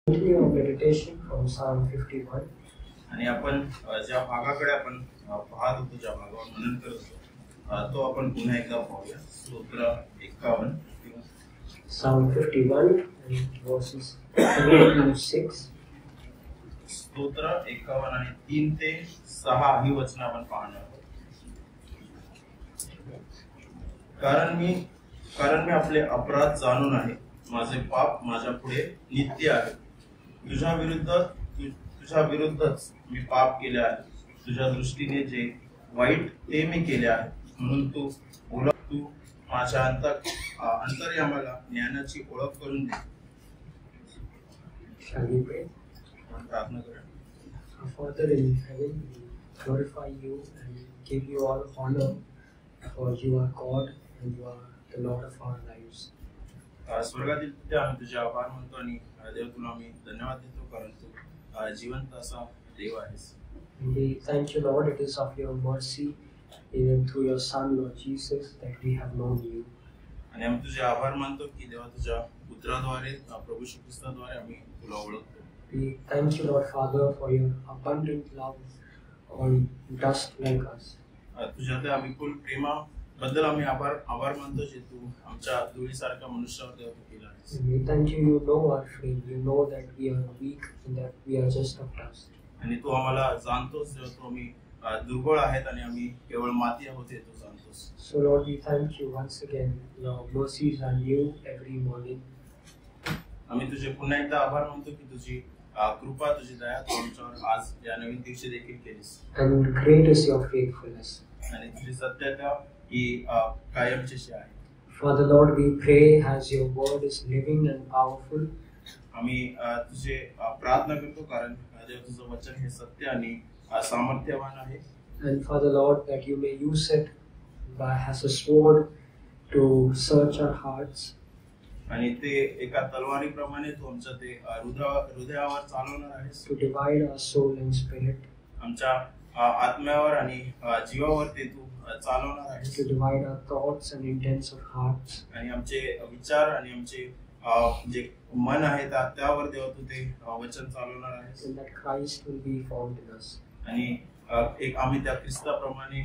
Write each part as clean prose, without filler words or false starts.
Continue our meditation from Psalm 51. आणि आपण ज्या भागाकडे आपण पाहत होतो, ज्या भागावर मनन करत होतो, तो आपण पुन्हा एकदा पाहूया. स्तोत्र 51 Psalm 51 and verses 3 to 6. स्तोत्र 51 आणि 3 ते 6 ही वचन आपण पाहणार आहोत. कारण मी आपले अपराध जाणून आहे, माझे पाप माझ्या पुढे नित्य आहे. तुझ्या विरुद्धच मी पाप केले आहे. तुझ्या दृष्टीने जे वाईट ते मी केले आहे. म्हणून तू माझ्या अंतर्यामाला ज्ञानाची ओळख करून दे. Shall we pray? प्रार्थना करूया. Our Father in heaven, we glorify you and give you all honor, for you are God and you are the Lord of our lives. स्वर्गातील पिता, आम्ही तुझे आभार मानतो आणि देव तुला आम्ही धन्यवाद देतो, कारण तू जिवंत असा देव आहेस. We thank you, Lord. It is of your mercy, even through your Son, Lord Jesus, that we have known you. आणि आम्ही तुझे आभार मानतो की देवा तुझ्या पुत्राद्वारे, प्रभू श्री ख्रिस्ताद्वारे आम्ही तुला ओळखतो. We thank you, Lord Father, for your abundant love on dust like us. तुझ्या त्या विपुल प्रेमाबद्दल आम्ही आभार मानतो, जे तू आमच्या धुळीसारख्या मनुष्यावर देव केला आहेस. We thank you, you know our frame, you know that we are weak and that we are just of dust. आणि तू आम्हाला जाणतोस, जेव्हा तू आम्ही दुर्बळ आहेत आणि आम्ही केवळ माती आहोत हे तू जाणतोस. So Lord, we thank you once again. Your mercies are new every morning. आम्ही तुझे पुन्हा एकदा आभार मानतो की तुझी कृपा, तुझी दया तू आमच्यावर आज या नवीन दिवशी देखील केलीस. And great is your faithfulness. आणि तुझी सत्यता ही कायमची आहे. Father Lord, we pray as your word is living and powerful. आम्ही तुझे प्रार्थना करतो, कारण देव तुझं वचन हे सत्य आणि सामर्थ्यवान आहे. And Father Lord, that you may use it as a sword to search our hearts. आणि ते एका तलवारीप्रमाणे तू आमच्या ते हृदयावर चालवणार आहेस. To divide our soul and spirit. आमच्या आत्म्यावर आणि जीवावर ते तू चालवणार आहेस. To divide our thoughts and intents of hearts. आणि आमचे विचार आणि आमचे जे मन आहे त्यावर देव तू ते वचन चालवणार आहेस. And that Christ will be formed in us. आणि एक आम्ही त्या ख्रिस्ताप्रमाणे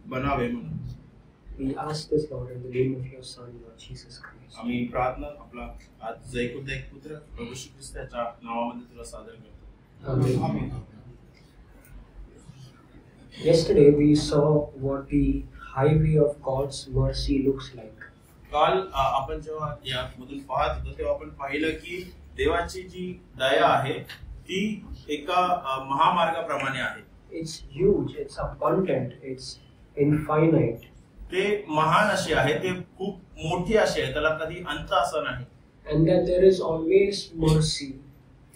बनावे म्हणून We ask this, Lord, in the name of your Son, Lord Jesus Christ. आम्ही प्रार्थना आपला तुझा एकुलता एक पुत्र प्रभू श्री ख्रिस्ताच्या नावामध्ये तुला सादर करतो. Amen. Yesterday we saw what the highway of God's mercy looks like. काल आपण जेव्हा यामधून पाहत होतो तेव्हा आपण पाहिलं की देवाची जी दया आहे ती एका महामार्गाप्रमाणे आहे. It's huge, it's abundant, it's infinite. ते महान असे आहे, ते खूप मोठी असे आहे, त्याला कधी अंत असा नाही. And that there is always mercy,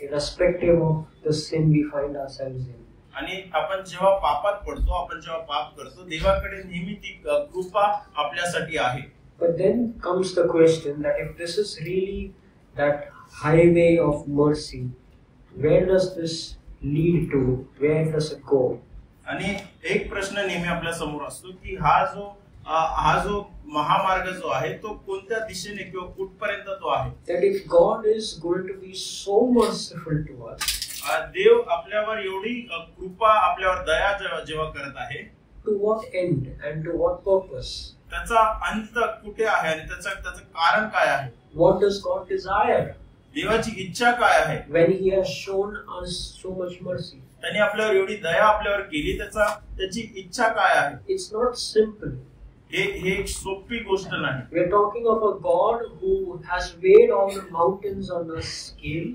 irrespective of the sin we find ourselves in. आणि आपण जेव्हा पापात पडतो, आपण जेव्हा पाप करतो, देवाकडे नेहमी ती कृपा आपल्यासाठी आहे. But then comes the question that if this is really that highway of mercy, where does this lead to? Where does it go? आणि एक प्रश्न नेहमी आपल्या समोर असतो की हा जो महामार्ग जो आहे तो कोणत्या दिशेने किंवा कुठपर्यंत तो आहे. That if God is going to be so merciful to us, देव आपल्यावर एवढी कृपा, आपल्यावर दया जेव्हा करत आहे, to what end and to what purpose? त्याचा अंत कुठे आहे आणि त्याचं कारण काय आहे? What does God desire? देवाची इच्छा काय आहे? When He has shown us so much mercy, त्यांनी आपल्यावर एवढी दया आपल्यावर केली, त्याची इच्छा काय आहे? it's not simple. हे एक सोपी गोष्ट नाही. We are talking of a God who has weighed all the mountains on a scale.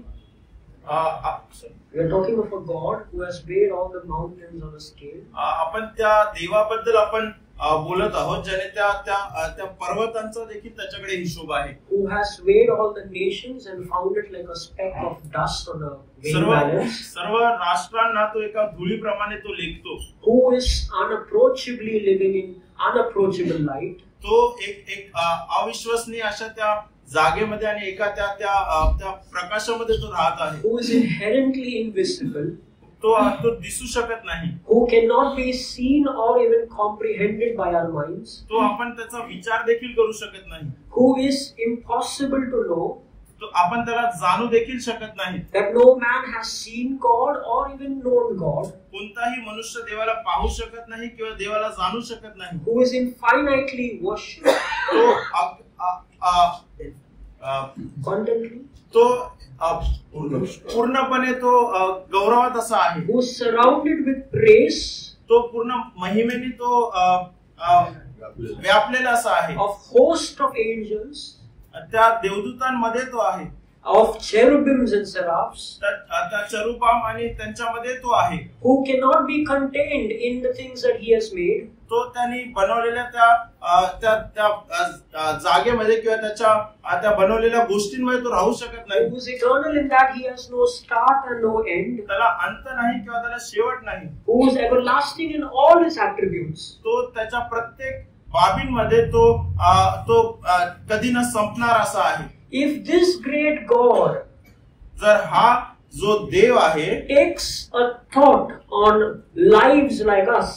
We are talking of a God who has weighed all the mountains on a scale. आपण त्या देवाबद्दल आपण बोलत आहोत, ज्याने त्या पर्वतांचा देखील त्याच्याकडे हिशोब आहे. Who has weighed all the nations and found it like a speck of dust on a weighing balance. सर्व राष्ट्रांना तो एका धुळीप्रमाणे तो लेखतो. Who is unapproachably living in unapproachable light. तो एक अविश्वसनीय अशा त्या जागेमध्ये आणि एका त्या प्रकाशामध्ये तो राहत आहे. Who is inherently invisible. तो दिसू शकत नाही. Who cannot be seen or even comprehended by our minds. तो आपण त्याचा विचार देखील करू शकत नाही. Who is impossible to know. तो आपण त्याला जाणू देखील शकत नाही. That no man has seen God or even known God. कोणताही मनुष्य देवाला पाहू शकत नाही किंवा देवाला जाणू शकत नाही. Who is infinitely worshipped. Abundantly. तो पूर्णपणे तो गौरवात असा आहे. Who is surrounded with praise. तो पूर्ण महिमेने तो व्यापलेला असा आहे. Of host of angels. त्या देवदूतांमध्ये तो आहे. Of cherubims and seraphs. त्या चरुबाम आणि त्यांच्यामध्ये तो आहे. Who cannot be contained in the things that he has made. तो त्यांनी बनवलेल्या त्या जागेमध्ये किंवा त्या बनवलेल्या गोष्टींमध्ये तो राहू शकत नाही. Who is eternal in that he has no start and no end. त्याला अंत नाही किंवा त्याला शेवट नाही. Who is everlasting in all his attributes. तो त्याच्या प्रत्येक बाबींमध्ये तो कधी न संपणार असा आहे. If this great God जर हा जो देव आहे takes a thought on lives like us,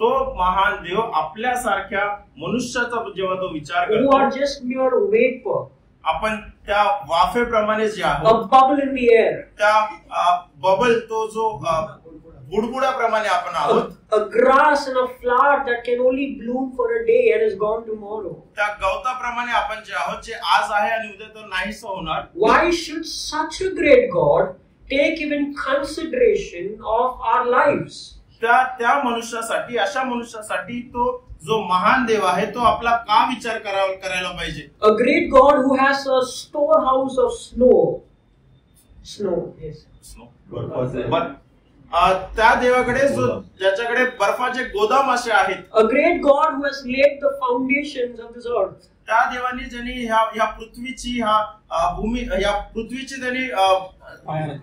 तो महान देव आपल्यासारख्या मनुष्याचा जेव्हा तो विचार who करतो, are just mere vapor, आपण त्या वाफेप्रमाणे जे a आहोत, bubble in the air, त्या बबल तो जो बुडबुडाप्रमाणे आपण आहोत, a grass and a flower that can only bloom for a day and is gone tomorrow. त्या गवताप्रमाणे आपण जे आहोत, जे आज आहे आणि उद्या तो नाहीसं होणार. Why should such a great God take even consideration of our lives? त्या मनुष्यासाठी, अशा मनुष्यासाठी तो जो महान देव आहे तो आपला का विचार करायला पाहिजे? A great God who has a storehouse of snow. Yes. त्या देवाकडे ज्याच्याकडे बर्फाचे गोदाम असे आहेत. A great God who has laid the foundations of this earth. त्या देवाने ज्यांनी ह्या पृथ्वीची त्यांनी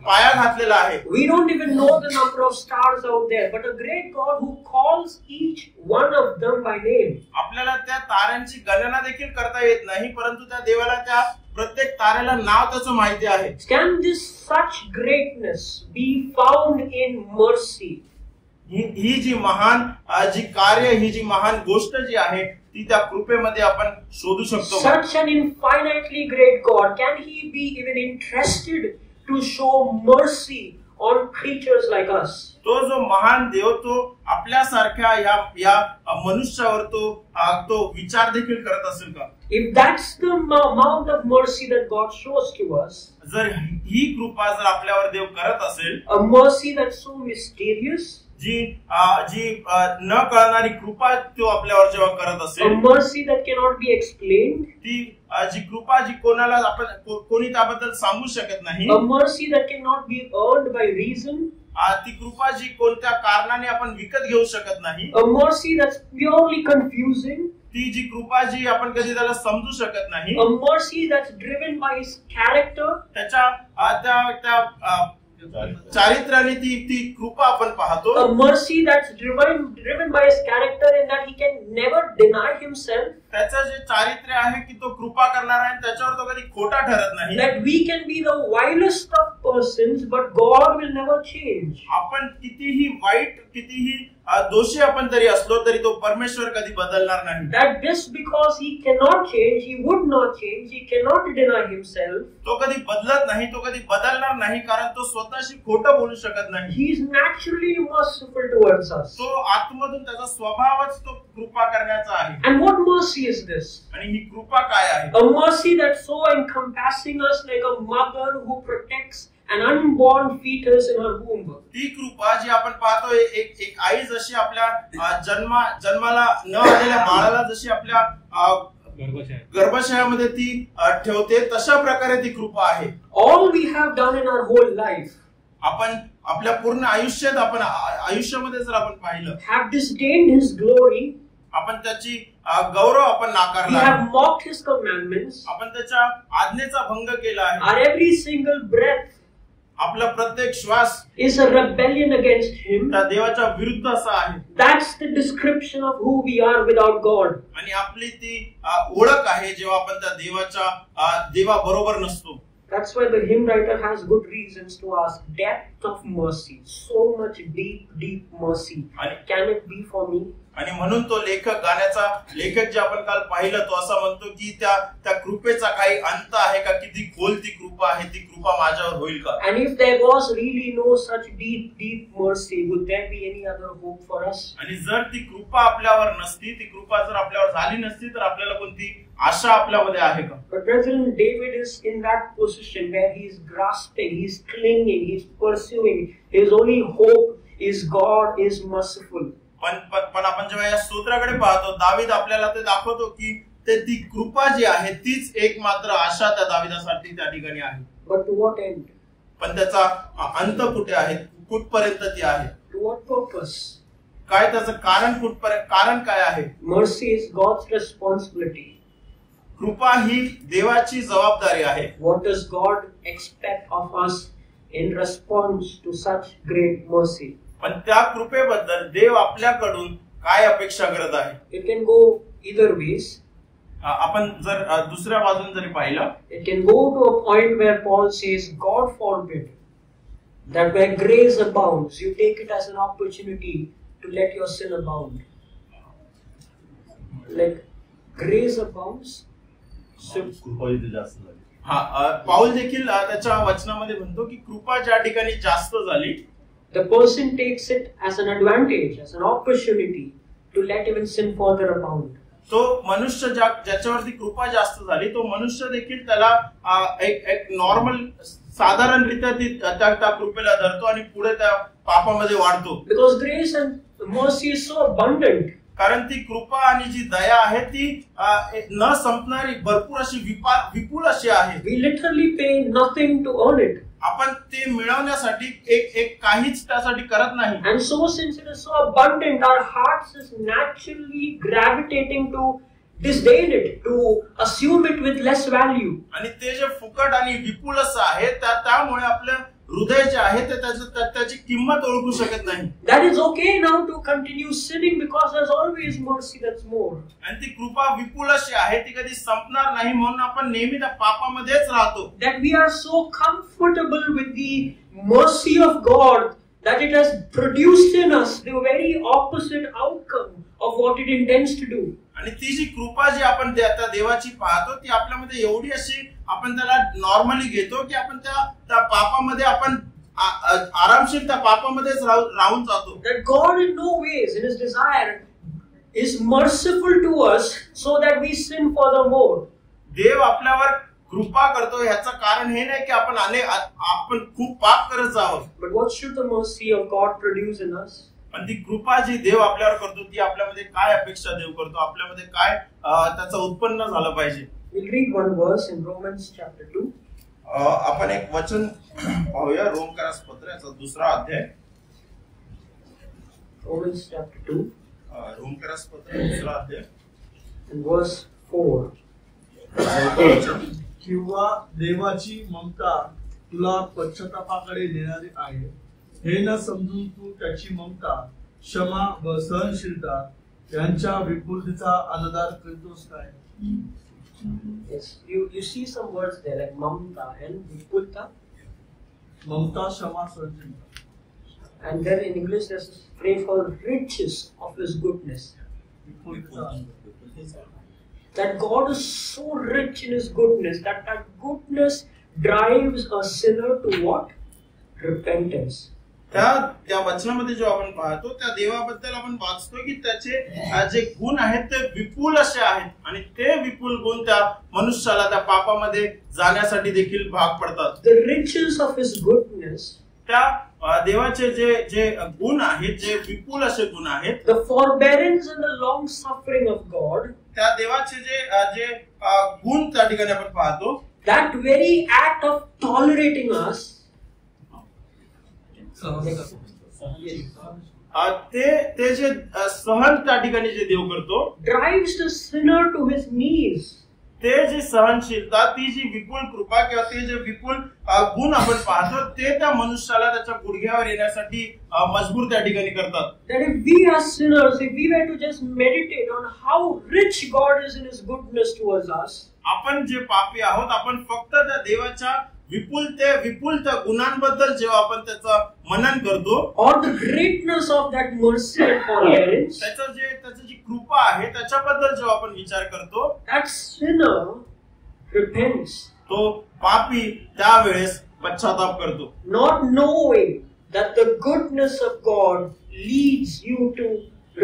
पाया घातलेला आहे. We don't even know the number of stars out there, but a great God who calls each one of them by name. आपल्याला त्या ताऱ्यांची गणना देखील करता येत नाही, परंतु त्या देवाला त्या प्रत्येक ताऱ्याला नाव त्याचं माहिती आहे. Can this such greatness be found in mercy? ही जी महान जी कार्य, ही जी महान गोष्ट जी आहे ती त्या कृपेमध्ये आपण शोधू शकतो. Such an infinitely great God, can he be even interested to show mercy on creatures like us? तो जो महान देव तो आपल्यासारख्या या मनुष्यावर तो विचार देखील करत असेल का? If that's the amount of mercy that God shows to us, जर ही कृपा जर आपल्यावर देव करत असेल, a mercy that's so mysterious, जी न कळणारी कृपा तो आपल्यावर जेव्हा करत a असेल, mercy that cannot be explained, ती जी कृपा जी कोणी त्याबद्दल सांगू शकत नाही, a mercy that cannot be earned by reason, ती कृपा जी कोणत्या कारणाने आपण विकत घेऊ शकत नाही, a mercy that's purely confusing, ती जी कृपा जी आपण कधी त्याला समजू शकत नाही, a mercy that's driven by his character, त्याच्या चारित्र्याने ती कृपा आपण पाहतो. a mercy that's driven by his character in that he can never deny himself, त्याचं जे चारित्र्य आहे की तो कृपा करणार आहे, त्याच्यावर तो कधी खोटा ठरत नाही. that we can be the vilest of persons but God will never change. आपण कितीही वाईट, कितीही दोषी आपण तरी असलो तरी तो परमेश्वर कधी बदलणार नाही. That just because he cannot change, he would not change, he cannot deny himself. तो कधी बदलत नाही, तो कधी बदलणार नाही, कारण तो स्वतःशी खोटं बोलू शकत नाही. He is naturally merciful towards us. तो आतमधून त्याचा स्वभावच तो कृपा करण्याचा आहे. And what mercy is this? आणि ही कृपा काय आहे? A mercy that's so encompassing us like a mother who protects an unborn fetus in her womb. ती कृपा जी आपण पाहतो, एक आई जशी आपल्या जन्माला न आलेल्या बाळाला जशी आपल्या गर्भाशयामध्ये ती ठेवते, तशा प्रकारे ती कृपा आहे. All we have done in our whole life, आपण आपल्या पूर्ण आयुष्यामध्ये जर आपण पाहिलं, have disdained his glory, आपण त्याची गौरव आपण we नाकारला, have mocked his commandments, आपण त्याच्या आज्ञेचा भंग केला आहे. our every single breath आपला प्रत्येक श्वास is a rebellion against him. त्या देवाच्या विरुद्ध असा आहे. That's the description of who we are without God. आणि आपली ती ओळख आहे जेव्हा आपण त्या देवाबरोबर नसतो. That's why the hymn writer has good reasons to ask, depth of mercy, so much deep mercy. Can it be for me? आणि म्हणून तो लेखक जे आपण काल पाहिलं तो असं म्हणतो की त्या कृपेचा काही अंत आहे का, किती खोल ती कृपा आहे, ती कृपा माझ्यावर होईल का? And if there was really no such deep mercy, would there be any other hope for us? आणि जर ती कृपा आपल्यावर नसती, ती कृपा जर आपल्यावर झाली नसती, तर आपल्याला कोणती आशा आपल्यामध्ये आहे का? But brethren, David is in that position where he is grasping, he is clinging, he is pursuing. His only hope is God is merciful. पण आपण जेव्हा या स्तोत्राकडे पाहतो, दावीद आपल्याला ते दाखवतो की ती कृपा जी आहे तीच एकमात्र आशा त्या दावीदासाठी त्या ठिकाणी आहे. But to what end? पण त्याचा अंत कुठे आहे, कुठपर्यंत ती आहे? To what purpose? काय त्याचं कारण काय आहे? Mercy is God's responsibility. कृपा ही देवाची जबाबदारी आहे. What does God expect of us in response to such great mercy? पण त्या कृपेबद्दल देव आपल्याकडून काय अपेक्षा करत आहे? It can go either ways. आपण जर दुसऱ्या बाजून जरी पाहिलं, it can go to a point where Paul says, God forbid that where grace abounds, you take it as an opportunity to let your sin abound. Like grace abounds. पाऊल देखील त्याच्या वचनामध्ये म्हणतो की कृपा ज्या ठिकाणी जास्त झाली, the person takes it as an advantage, as an opportunity to let even sin further abound. तो मनुष्य ज्याच्यावरती कृपा जास्त झाली, तो मनुष्य देखील त्याला एक नॉर्मल साधारणरित्या त्या कृपेला धरतो आणि पुढे त्या पापामध्ये वाढतो. Because grace and mercy is so abundant. कारण ती कृपा आणि जी दया आहे ती न संपणारी भरपूर अशी विपुल अशी आहे. We literally pay nothing to earn it. आपण ते मिळवण्यासाठी एक काहीच त्यासाठी करत नाही. And so since it is so abundant, our hearts is naturally gravitating to disdain it, to assume it with less value. आणि ते जे फुकट आणि विपुल असं आहे, त्यामुळे आपल्या हृदय जे आहे ते त्याची किंमत ओळखू शकत नाही. That is okay now to continue sinning because there's always mercy that's more. आणि ती कृपा विपुल अशी आहे, ती कधी संपणार नाही, म्हणून आपण नेहमी त्या पापामध्येच राहतो. That we are so comfortable with the mercy of God that it has produced in us the very opposite outcome of what it intends to do. आणि ती जी कृपा जी आपण त्या देवाची पाहतो, ती आपल्यामध्ये एवढी अशी आपण त्याला नॉर्मली घेतो की आपण त्या पापामध्ये आपण आरामशीर त्या पापामध्येच राहून जातो. That God in no ways in his desire is merciful to us so that we sin furthermore. देव आपल्यावर कृपा करतो ह्याचं कारण हे नाही की आपण खूप पाप करत जावं. But what should the mercy of God produce in us? पण ती कृपा जी देव आपल्यावर करतो, ती आपल्यामध्ये काय अपेक्षा देव करतो, आपल्यामध्ये काय त्याचं उत्पन्न झालं पाहिजे. We'll read one verse in Romans chapter 2. आपण एक वचन पाहूया, रोमकरास पत्र याचा 2रा अध्याय. Romans chapter 2. रोमकरास पत्र 2रा अध्याय and verse 4. किंवा देवाची ममता तुला पश्चातापाकडे नेणारी आहे, हे न समजून तू त्याची ममता, क्षमा व सहनशीलता यांच्या विपुलतेचा अनादर करतोस काय? Yes, you see some words there like mamta and vipulta. Mamata, क्षमा, सहनशीलता. And then in English there's a phrase called riches of his goodness. That God is so rich in his goodness that goodness drives a sinner to what? Repentance. त्या वचनामध्ये जो आपण पाहतो, त्या देवाबद्दल आपण वाचतो की त्याचे जे गुण आहेत ते विपुल असे आहेत आणि ते विपुल गुण त्या मनुष्याला त्या पापामध्ये जाण्यासाठी देखील भाग पडतात. The riches of his goodness, त्या देवाचे जे गुण आहेत, जे विपुल असे गुण आहेत, the forbearance and the long suffering of God, त्या देवाचे जे गुण त्या ठिकाणी आपण पाहतो, that very act of tolerating us, ते जे सहन त्या ठिकाणी जे देव करतो, drives the sinner to his knees. ते जी सहनशीलता, ती जी विपुल कृपा किंवा ते जे विपुल गुण आपण पाहतो, ते त्या मनुष्याला त्याच्या गुडघ्यावर येण्यासाठी मजबूर त्या ठिकाणी करतात. That if we are sinners, if we were to just meditate on how rich God is in his goodness towards us, आपण जे पापी आहोत, आपण फक्त त्या देवाच्या विपुल त्या गुणांबद्दल जेव्हा आपण त्याचं मनन करतो, or the greatness of that mercy and forbearance, त्याचं जी कृपा आहे त्याच्याबद्दल जेव्हा आपण विचार करतो, that sinner repents, तो पापी त्यावेळेस पश्चाताप करतो, not knowing that the goodness of God leads you to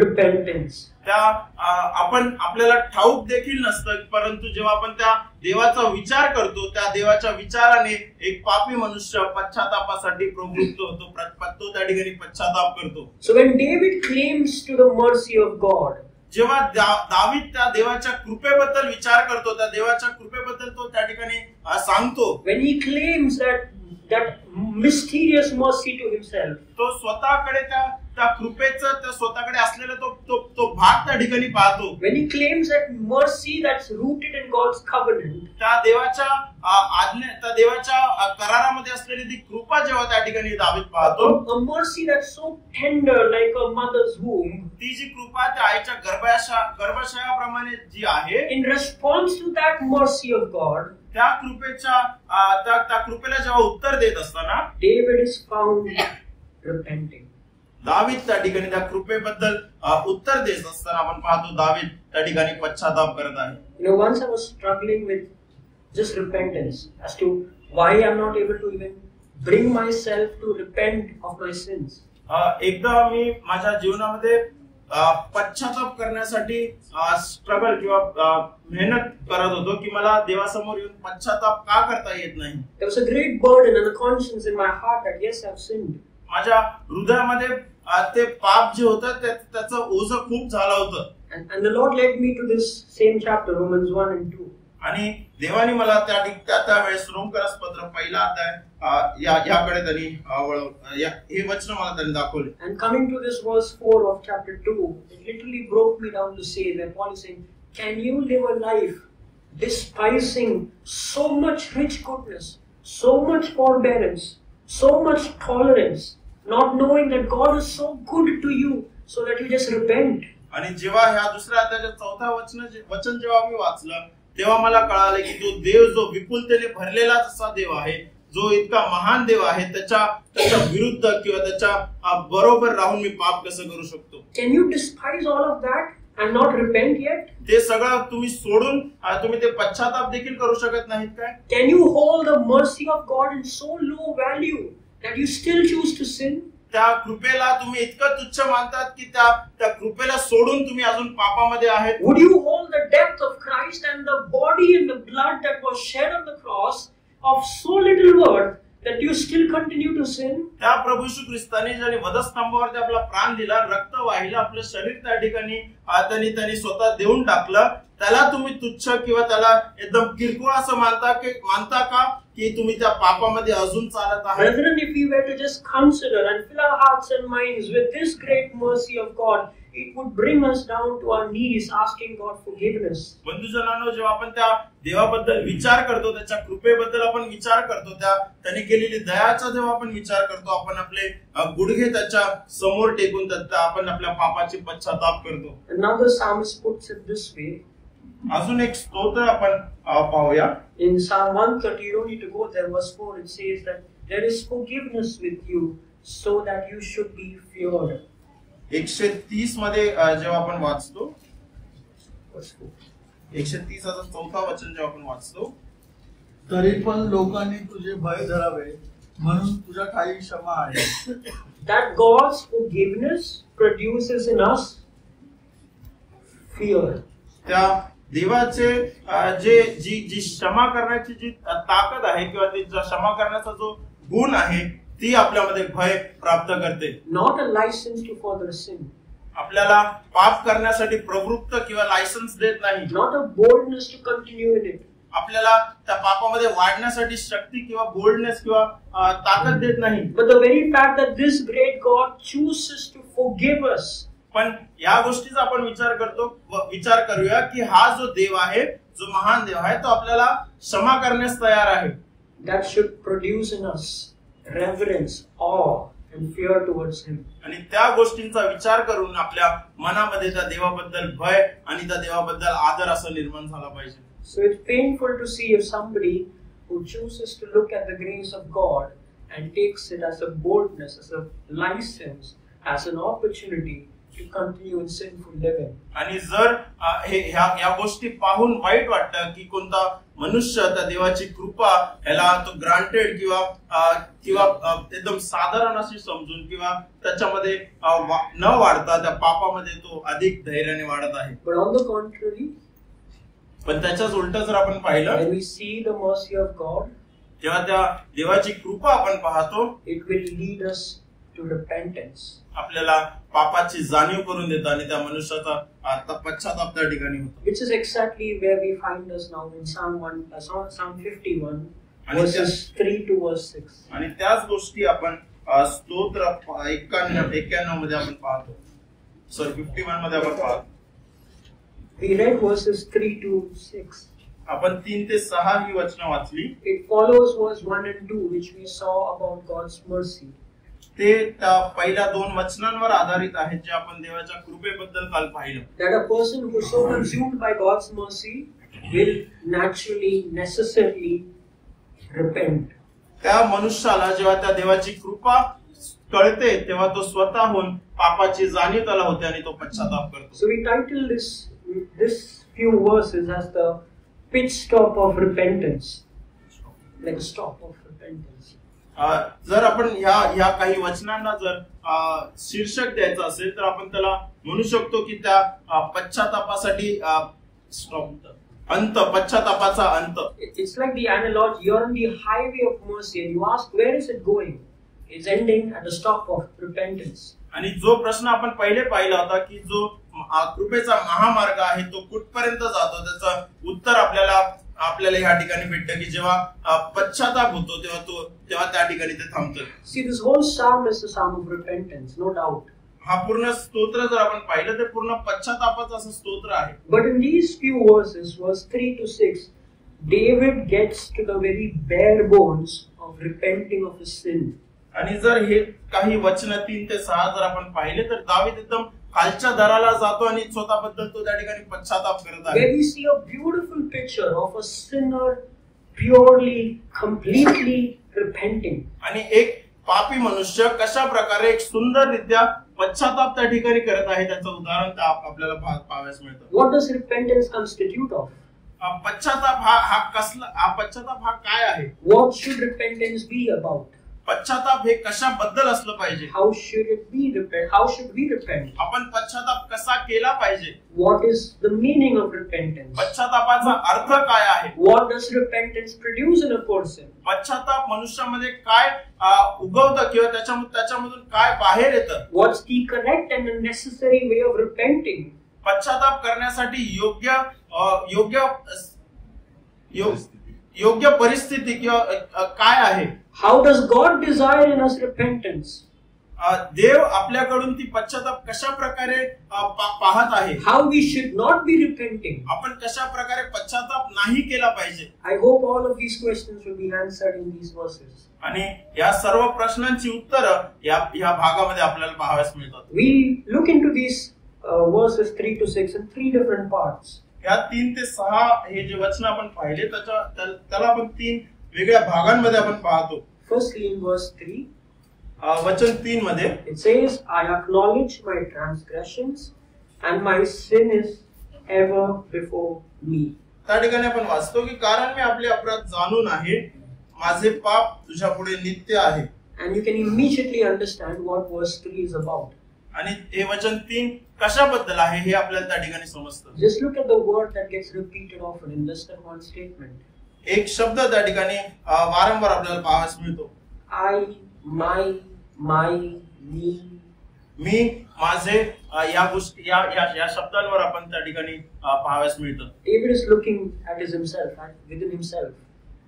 repentance. आपल्याला ठाऊक देखील नसतं, परंतु जेव्हा आपण त्या देवाचा विचार करतो, त्या देवाच्या विचाराने एक पापी मनुष्य पश्चातापासाठी प्रवृत्त होतो, तो त्या ठिकाणी पश्चाताप करतो. So when David claims to the mercy of God, जेव्हा दावीद त्या देवाच्या कृपेबद्दल विचार करतो, त्या देवाच्या कृपेबद्दल तो त्या ठिकाणी सांगतो, when he claims that mysterious mercy to himself, तो स्वतःकडे त्या कृपेचं त्या स्वतःकडे असलेला तो भाग त्या ठिकाणी पाहतो, when he claims that mercy that's rooted in God's covenant, त्या देवाच्या करारामध्ये असलेली ती कृपा जेव्हा त्या ठिकाणी दावीद पाहतो, a mercy that's so tender like a mother's womb, ती जी कृपा त्या आईच्या गर्भाशयाप्रमाणे जी आहे, in response to that mercy of God, त्या कृपेला जेव्हा उत्तर देत असताना David is found repenting. दावीद त्या ठिकाणी त्या कृपेबद्दल उत्तर देत असताना आपण पाहतो दावीद त्या ठिकाणी पश्चाताप करत आहे. Once I was struggling with just repentance as to why I'm not able to even bring myself to repent of my sins. एकदा मी माझ्या जीवनामध्ये पश्चाताप करण्यासाठी स्ट्रगल किंवा मेहनत करत होतो की मला देवासमोर येऊन पश्चाताप का करता येत नाही. There was a great burden and a conscience in my heart that yes, I've sinned. माझ्या हृदयामध्ये ते पाप जे होतं त्याचं ओझं खूप झालं होतं. And the Lord led me to this same chapter, Romans 1 and 2. आणि देवाने मला त्यावेळेस रोमकरास पत्र पहिला अध्याय याकडे त्यांनी हे वचन मला त्यांनी दाखवले. And coming to this verse 4 of chapter 2, it literally broke me down to say that Paul is saying, can you live a life despising so much rich goodness, so much forbearance, so much tolerance, not knowing that God is so good to you so that you just repent? आणि जेव्हा ह्या दुसऱ्या अध्यायाच्या चौथा वचन जेव्हा मी वाचलं, तेव्हा मला कळालं की तो देव जो विपुलतेने भरलेला असा देव आहे, जो इतका महान देव आहे, त्याच्या विरुद्ध किंवा त्याच्या बरोबर राहून मी पाप कसं करू शकतो. Can you despise all of that and not repent yet? ते सगळं तुम्ही सोडून तुम्ही ते पश्चाताप देखील करू शकत नाहीत काय? Can you hold the mercy of God in so low value that you still choose to sin? त्या कृपेला तुम्ही इतकं तुच्छ मानतात की त्या कृपेला सोडून तुम्ही अजून पापामध्ये आहेत. Would you hold the death of Christ and the body and the blood that was shed on the cross of so little worth that you still continue to sin? त्या प्रभू येशू ख्रिस्ताने ज्याने वधस्तंभावरती आपला प्राण दिला, रक्त वाहिलं, आपलं शरीर त्या ठिकाणी त्यांनी स्वतः देऊन टाकलं, त्याला तुम्ही तुच्छ किंवा त्याला एकदम किरकोळ असं मानता का की तुम्ही त्या पापामध्ये अजून चालत आहात? Brethren, if we were to just consider and fill our hearts and minds with this great mercy of God, it would bring us down to our knees asking God forgiveness. बंधुजनांनो, जेव्हा आपण त्या देवाबद्दल विचार करतो, त्याच्या कृपेबद्दल आपण विचार करतो, त्याने केलेली दयाचा जेव्हा आपण विचार करतो, आपण आपले गुडघे त्याच्या समोर टेकून आपण आपल्या पापाचे पश्चाताप करतो. Another psalmist puts it this way. अजून एक स्तोत्र आपण पाहूया. In Psalm 130, you don't need to go there, verse 4, it says that there is forgiveness with you so that you should be feared. 130 मध्ये जेव्हा आपण वाचतो, 130 चौथा वचन जेव्हा आपण वाचतो, तरी पण लोकांनी तुझे भय धरावे म्हणून तुझ्या ठाई क्षमा आहे. That God's forgiveness produces in us fear. त्या देवाचे जी क्षमा करण्याची जी ताकद आहे किंवा ती क्षमा करण्याचा जो गुण आहे, ती आपल्यामध्ये भय प्राप्त करते. Not a license to further sin. आपल्याला पाप करण्यासाठी प्रवृत्त किंवा लायसन्स देत नाही. Not a boldness to continue in it. आपल्याला त्या पापामध्ये वाढण्यासाठी शक्ती किंवा बोल्डनेस किंवा ताकद देत नाही. But the very fact that this great God chooses to forgive us. पण या गोष्टीचा आपण विचार करूया की हा जो देव आहे, जो महान देव आहे, तो आपल्याला क्षमा करण्यास तयार आहे. That should produce in us reverence, awe and fear towards him. आणि त्या गोष्टींचा विचार करून आपल्या मनामध्ये त्या देवाबद्दल भय आणि त्या देवाबद्दल आदर असं निर्माण झाला पाहिजे. So it's painful to see if somebody who chooses to look at the grace of God and takes it as a boldness, as a license, as an opportunity to continue in sinful living. आणि जर ह्या गोष्टी पाहून वाईट वाटतं की कोणता मनुष्य त्या देवाची कृपा ह्याला तो ग्रांटेड किंवा एकदम साधारण अशी समजून किंवा त्याच्यामध्ये न वाढता त्या पापामध्ये तो अधिक धैर्याने वाढत आहे. But on the contrary, पण त्याच्याच उलट जर आपण पाहिलं, when we see the mercy of God, जेव्हा त्या देवाची कृपा आपण पाहतो, it will lead us to repentance. आपल्याला पापाची जाणीव करून देतं आणि त्या मनुष्याचा पश्चाताप त्या ठिकाणी होतो. Which is exactly where we find us now in Psalm 51, verses 3 to verse 6. आणि त्याच गोष्टी आपण स्तोत्र 91 मध्ये आपण पाहतो. 51 मध्ये आपण पाहतो. We read verses 3 to 6. आपण 3 ते 6 ही वचनं वाचली. It follows verse 1 and 2, which we saw about God's mercy. ते त्या पहिल्या 2 वचनांवर आधारित आहेत जे आपण देवाच्या कृपेबद्दल काल पाहिलं. That a person who is so consumed by God's mercy will necessarily repent. त्या मनुष्याला जेव्हा त्या देवाची कृपा कळते तेव्हा तो स्वतःहून पापाची जाणीव त्याला होते आणि तो पश्चाताप करतो. So we title this few verses as the pit stop of repentance, like a stop of repentance. जर आपण ह्या काही वचनांना जर शीर्षक द्यायचं असेल तर आपण त्याला म्हणू शकतो की त्या पश्चातापासाठी पश्चातापाचा अंत. It's like the analogy, you're on the highway of mercy and you ask where is it going? It's ending at the stop of repentance. आणि जो प्रश्न आपण पहिले पाहिला होता की जो कृपेचा महामार्ग आहे तो कुठपर्यंत जातो, त्याचं उत्तर आपल्याला ह्या ठिकाणी भेटतं की जेव्हा पश्चाताप होतो तेव्हा त्या ठिकाणी ते थांबतं. See, this whole psalm is a psalm of repentance, no doubt. हा पूर्ण स्तोत्र जर आपण पाहिलं तर पूर्ण पश्चातापाचं असं स्तोत्र आहे. But in these few verses, verse 3 to 6, David gets to the very bare bones of repenting of his sin. आणि जर हे काही वचन 3 ते 6 जर आपण पाहिले तर दावीद एकदम खालच्या दराला जातो आणि स्वतःबद्दल तो त्या ठिकाणी पश्चाताप करत आहे. Where we see a beautiful picture of a sinner purely, completely repenting. आणि एक पापी मनुष्य कशा प्रकारे एक सुंदररित्या पश्चाताप त्या ठिकाणी करत आहे त्याचं उदाहरण आपल्याला पाहावयास मिळतं. What does repentance constitute of? पश्चाताप हा काय आहे? What should repentance be about? पश्चाताप हे कशाबद्दल असलं पाहिजे? How should it be repent? How should we repent? आपण पश्चाताप कसा केला पाहिजे? What is the meaning of repentance? पश्चातापाचा अर्थ काय आहे? What does repentance produce in a person? पश्चाताप मनुष्यामध्ये काय उगवतं किंवा त्याच्यामधून काय बाहेर येतं? What's the correct and the necessary way of repenting? पश्चाताप करण्यासाठी योग्य परिस्थिती किंवा काय आहे? How does God desire in us repentance? देव आपल्याकडून ती पश्चाताप कशा प्रकारे पाहत आहे? How we should not be repenting? आपण कशा प्रकारे पश्चाताप नाही केला पाहिजे? I hope all of these questions will be answered in these verses. आणि या सर्व प्रश्नांची उत्तरं या भागामध्ये आपल्याला पाहावयास मिळतात. We look into these verses 3 to 6 in 3 different parts. या 3 ते 6 हे जे वचन आपण पाहिले त्याला आपण 3 वेगळ्या भागांमध्ये आपण पाहतो. Firstly, in verse 3, वचन 3 मध्ये it says, I acknowledge my transgressions and my sin is ever before me. त्या ठिकाणी आपण वाचतो की कारण मी आपले अपराध जाणून आहे, माझे पाप तुझ्या पुढे नित्य आहे. And you can immediately understand what verse 3 is about. आणि हे वचन 3 कशाबद्दल आहे हे आपल्याला त्या ठिकाणी समजतं. Just look at the word that gets repeated often in less than one statement. एक शब्द त्या ठिकाणी वारंवार आपल्याला पाहावयास मिळतो. I, my, me. मी, माझे, या गोष्टी या शब्दांवर आपण त्या ठिकाणी पाहावयास मिळतं. David is looking at himself, within himself.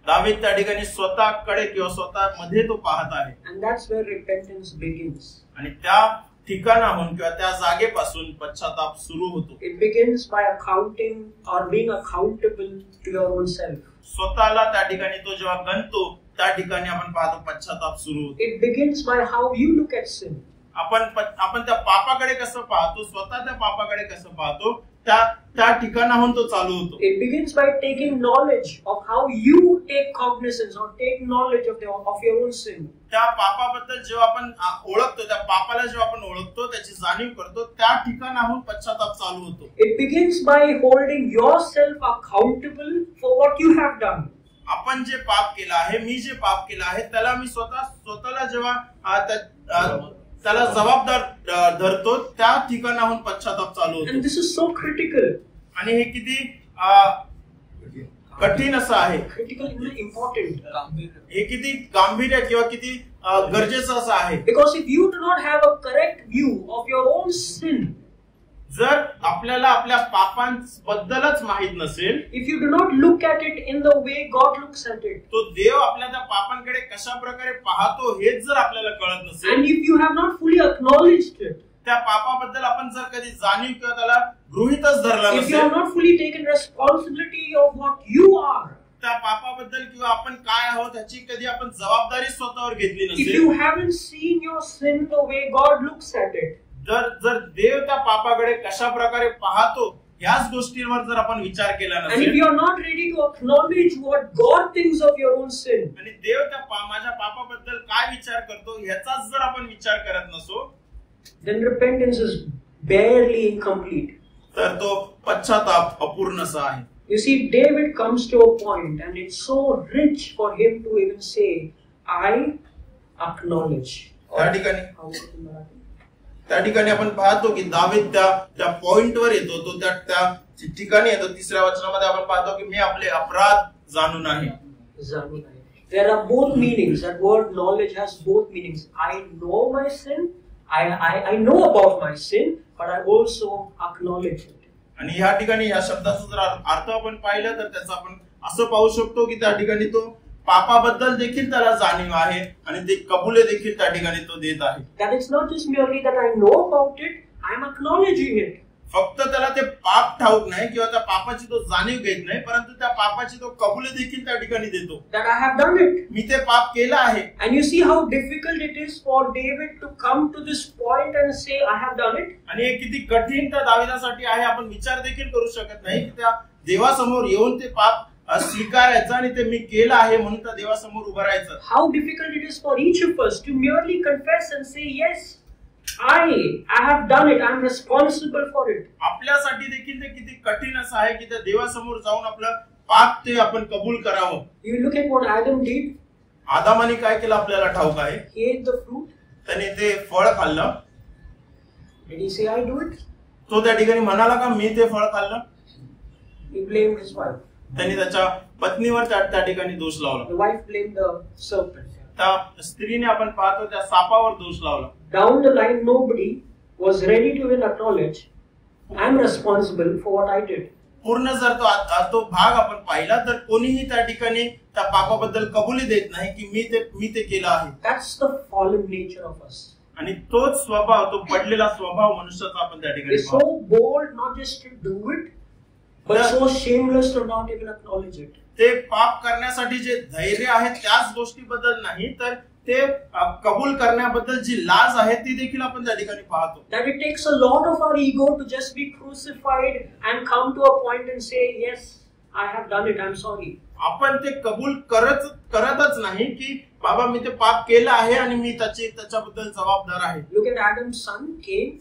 दावीद त्या ठिकाणी स्वतःकडे किंवा स्वतःमध्ये तो पाहत आहे. And that's where repentance begins. आणि त्या ठिकाणाहून किंवा त्या जागेपासून पश्चाताप सुरू होतो. It begins by accounting or being accountable to your own self. स्वतःला त्या ठिकाणी तो जेव्हा गणतो त्या ठिकाणी आपण पाहतो पश्चाताप सुरू होतो. It begins by how you look at sin. आपण त्या पापाकडे कसं पाहतो, स्वतः त्या पापाकडे कसं पाहतो त्या ठिकाणाहून तो चालू होतो. It begins by taking knowledge of how you take cognizance or take knowledge of your own sin. त्या पापाबद्दल जेव्हा आपण ओळखतो, त्या पापाला जेव्हा आपण ओळखतो, त्याची जाणीव करतो, त्या ठिकाणाहून पश्चाताप चालू होतो. It begins by holding yourself accountable for what you have done. आपण जे पाप केलं आहे, मी जे पाप केलं आहे, त्याला मी स्वतःला जेव्हा त्याला जबाबदार धरतो, त्या ठिकाणाहून पश्चाताप चालू होतो. And this is so critical. आणि हे किती कठीण असं आहे, Critical and important. हे किती गांभीर्य किंवा किती गरजेचं असं आहे. Because if you do not have a correct view of your own sin, जर आपल्याला आपल्या पापांबद्दलच माहित नसेल, if you do not look at it in the way God looks at it, तो देव आपल्या त्या पापांकडे कशा प्रकारे पाहतो हेच जर आपल्याला कळत नसेल, and if you have not fully acknowledged it, त्या पापाबद्दल आपण जर कधी जाणीव किंवा त्याला गृहीतच धरलं if you नसेल, have not fully taken responsibility of what you are, त्या पापाबद्दल किंवा आपण काय आहोत ह्याची कधी आपण जबाबदारी स्वतःवर घेतली if नसेल, you haven't seen your sin the way God looks at it, जर देव त्या पापाकडे कशा प्रकारे पाहतो ह्याच गोष्टींवर जर आपण विचार केला and if नसेल, you are not ready to acknowledge what God thinks of your own sin, आणि देव त्या माझ्या पापाबद्दल काय विचार करतो ह्याचाच जर आपण विचार करत नसो, then repentance is barely incomplete. तर तो पश्चाताप अपूर्णसा आहे. You see, David comes to a point and it's so rich for him to even say, I acknowledge. त्या ठिकाणी आपण पाहतो की दावीद त्या पॉइंटवर येतो, तो त्या ठिकाणी येतो. 3ऱ्या वचनामध्ये आपण पाहतो की मी आपले अपराध जाणून आहे. There are both meanings. That word knowledge has both meanings. I know my sin. I know about my sin, but I also acknowledge it. आणि ह्या ठिकाणी या शब्दाचा जर अर्थ आपण पाहिलं तर त्याचा आपण असं पाहू शकतो की त्या ठिकाणी तो पापाबद्दल देखील त्याला जाणीव आहे आणि ते कबुले देखील त्या ठिकाणी तो देत आहे. That it's not just merely that I know about it, I am acknowledging it. फक्त त्याला ते पाप ठाऊक नाही किंवा त्या पापाची तो जाणीव घेत नाही, परंतु त्या पापाची तो कबुले देखील त्या ठिकाणी देतो. That I have done it. मी ते पाप केलं आहे. And you see how difficult it is for David to come to this point and say, I have done it. आणि हे किती कठीण त्या दाविदासाठी आहे. आपण विचार देखील करू शकत नाही की त्या देवासमोर येऊन ते पाप स्वीकारायचं आणि ते मी केलं आहे म्हणून त्या देवासमोर उभं राहायचं. How difficult it is for each of us to merely confess and say, yes, I have done it. I am responsible for it. आपल्यासाठी देखील ते किती कठीण असं आहे की त्या देवासमोर जाऊन आपलं पाप ते आपण कबूल करावं. You look at what Adam did. आदामाने काय केलं आपल्याला ठाऊक आहे. He ate the fruit. त्याने ते फळ खाल्लं. Did he say, I do it? तो त्या ठिकाणी म्हणाला का मी ते फळ खाल्लं? He blamed his wife. त्यांनी त्याच्या पत्नीवर त्या ठिकाणी दोष लावला. The wife blamed the serpent. त्या स्त्रीने आपण पाहतो त्या सापावर दोष लावला. Down the line, nobody was ready to even acknowledge, I am responsible for what I did. पूर्ण जर तो भाग आपण पाहिला तर कोणीही त्या ठिकाणी त्या पापाबद्दल कबुली देत नाही की मी ते केलं आहे. That's the fallen nature of us. आणि तोच स्वभाव, तो पडलेला स्वभाव मनुष्याचा आपण त्या ठिकाणी We're so bold not just to do it, but so shameless to not even acknowledge it. ते पाप करण्यासाठी जे धैर्य आहे त्याच गोष्टीबद्दल नाही तर ते कबूल करण्याबद्दल जी लाज आहे ती देखील आपण त्या ठिकाणी पाहतो. That it takes a lot of our ego to just be crucified and come to a point and say, yes, I have done it, I'm sorry. आपण ते कबूल करतच नाही की बाबा मी ते पाप केलं आहे आणि मी त्याच्याबद्दल जबाबदार आहे. Look at Adam's son, Cain.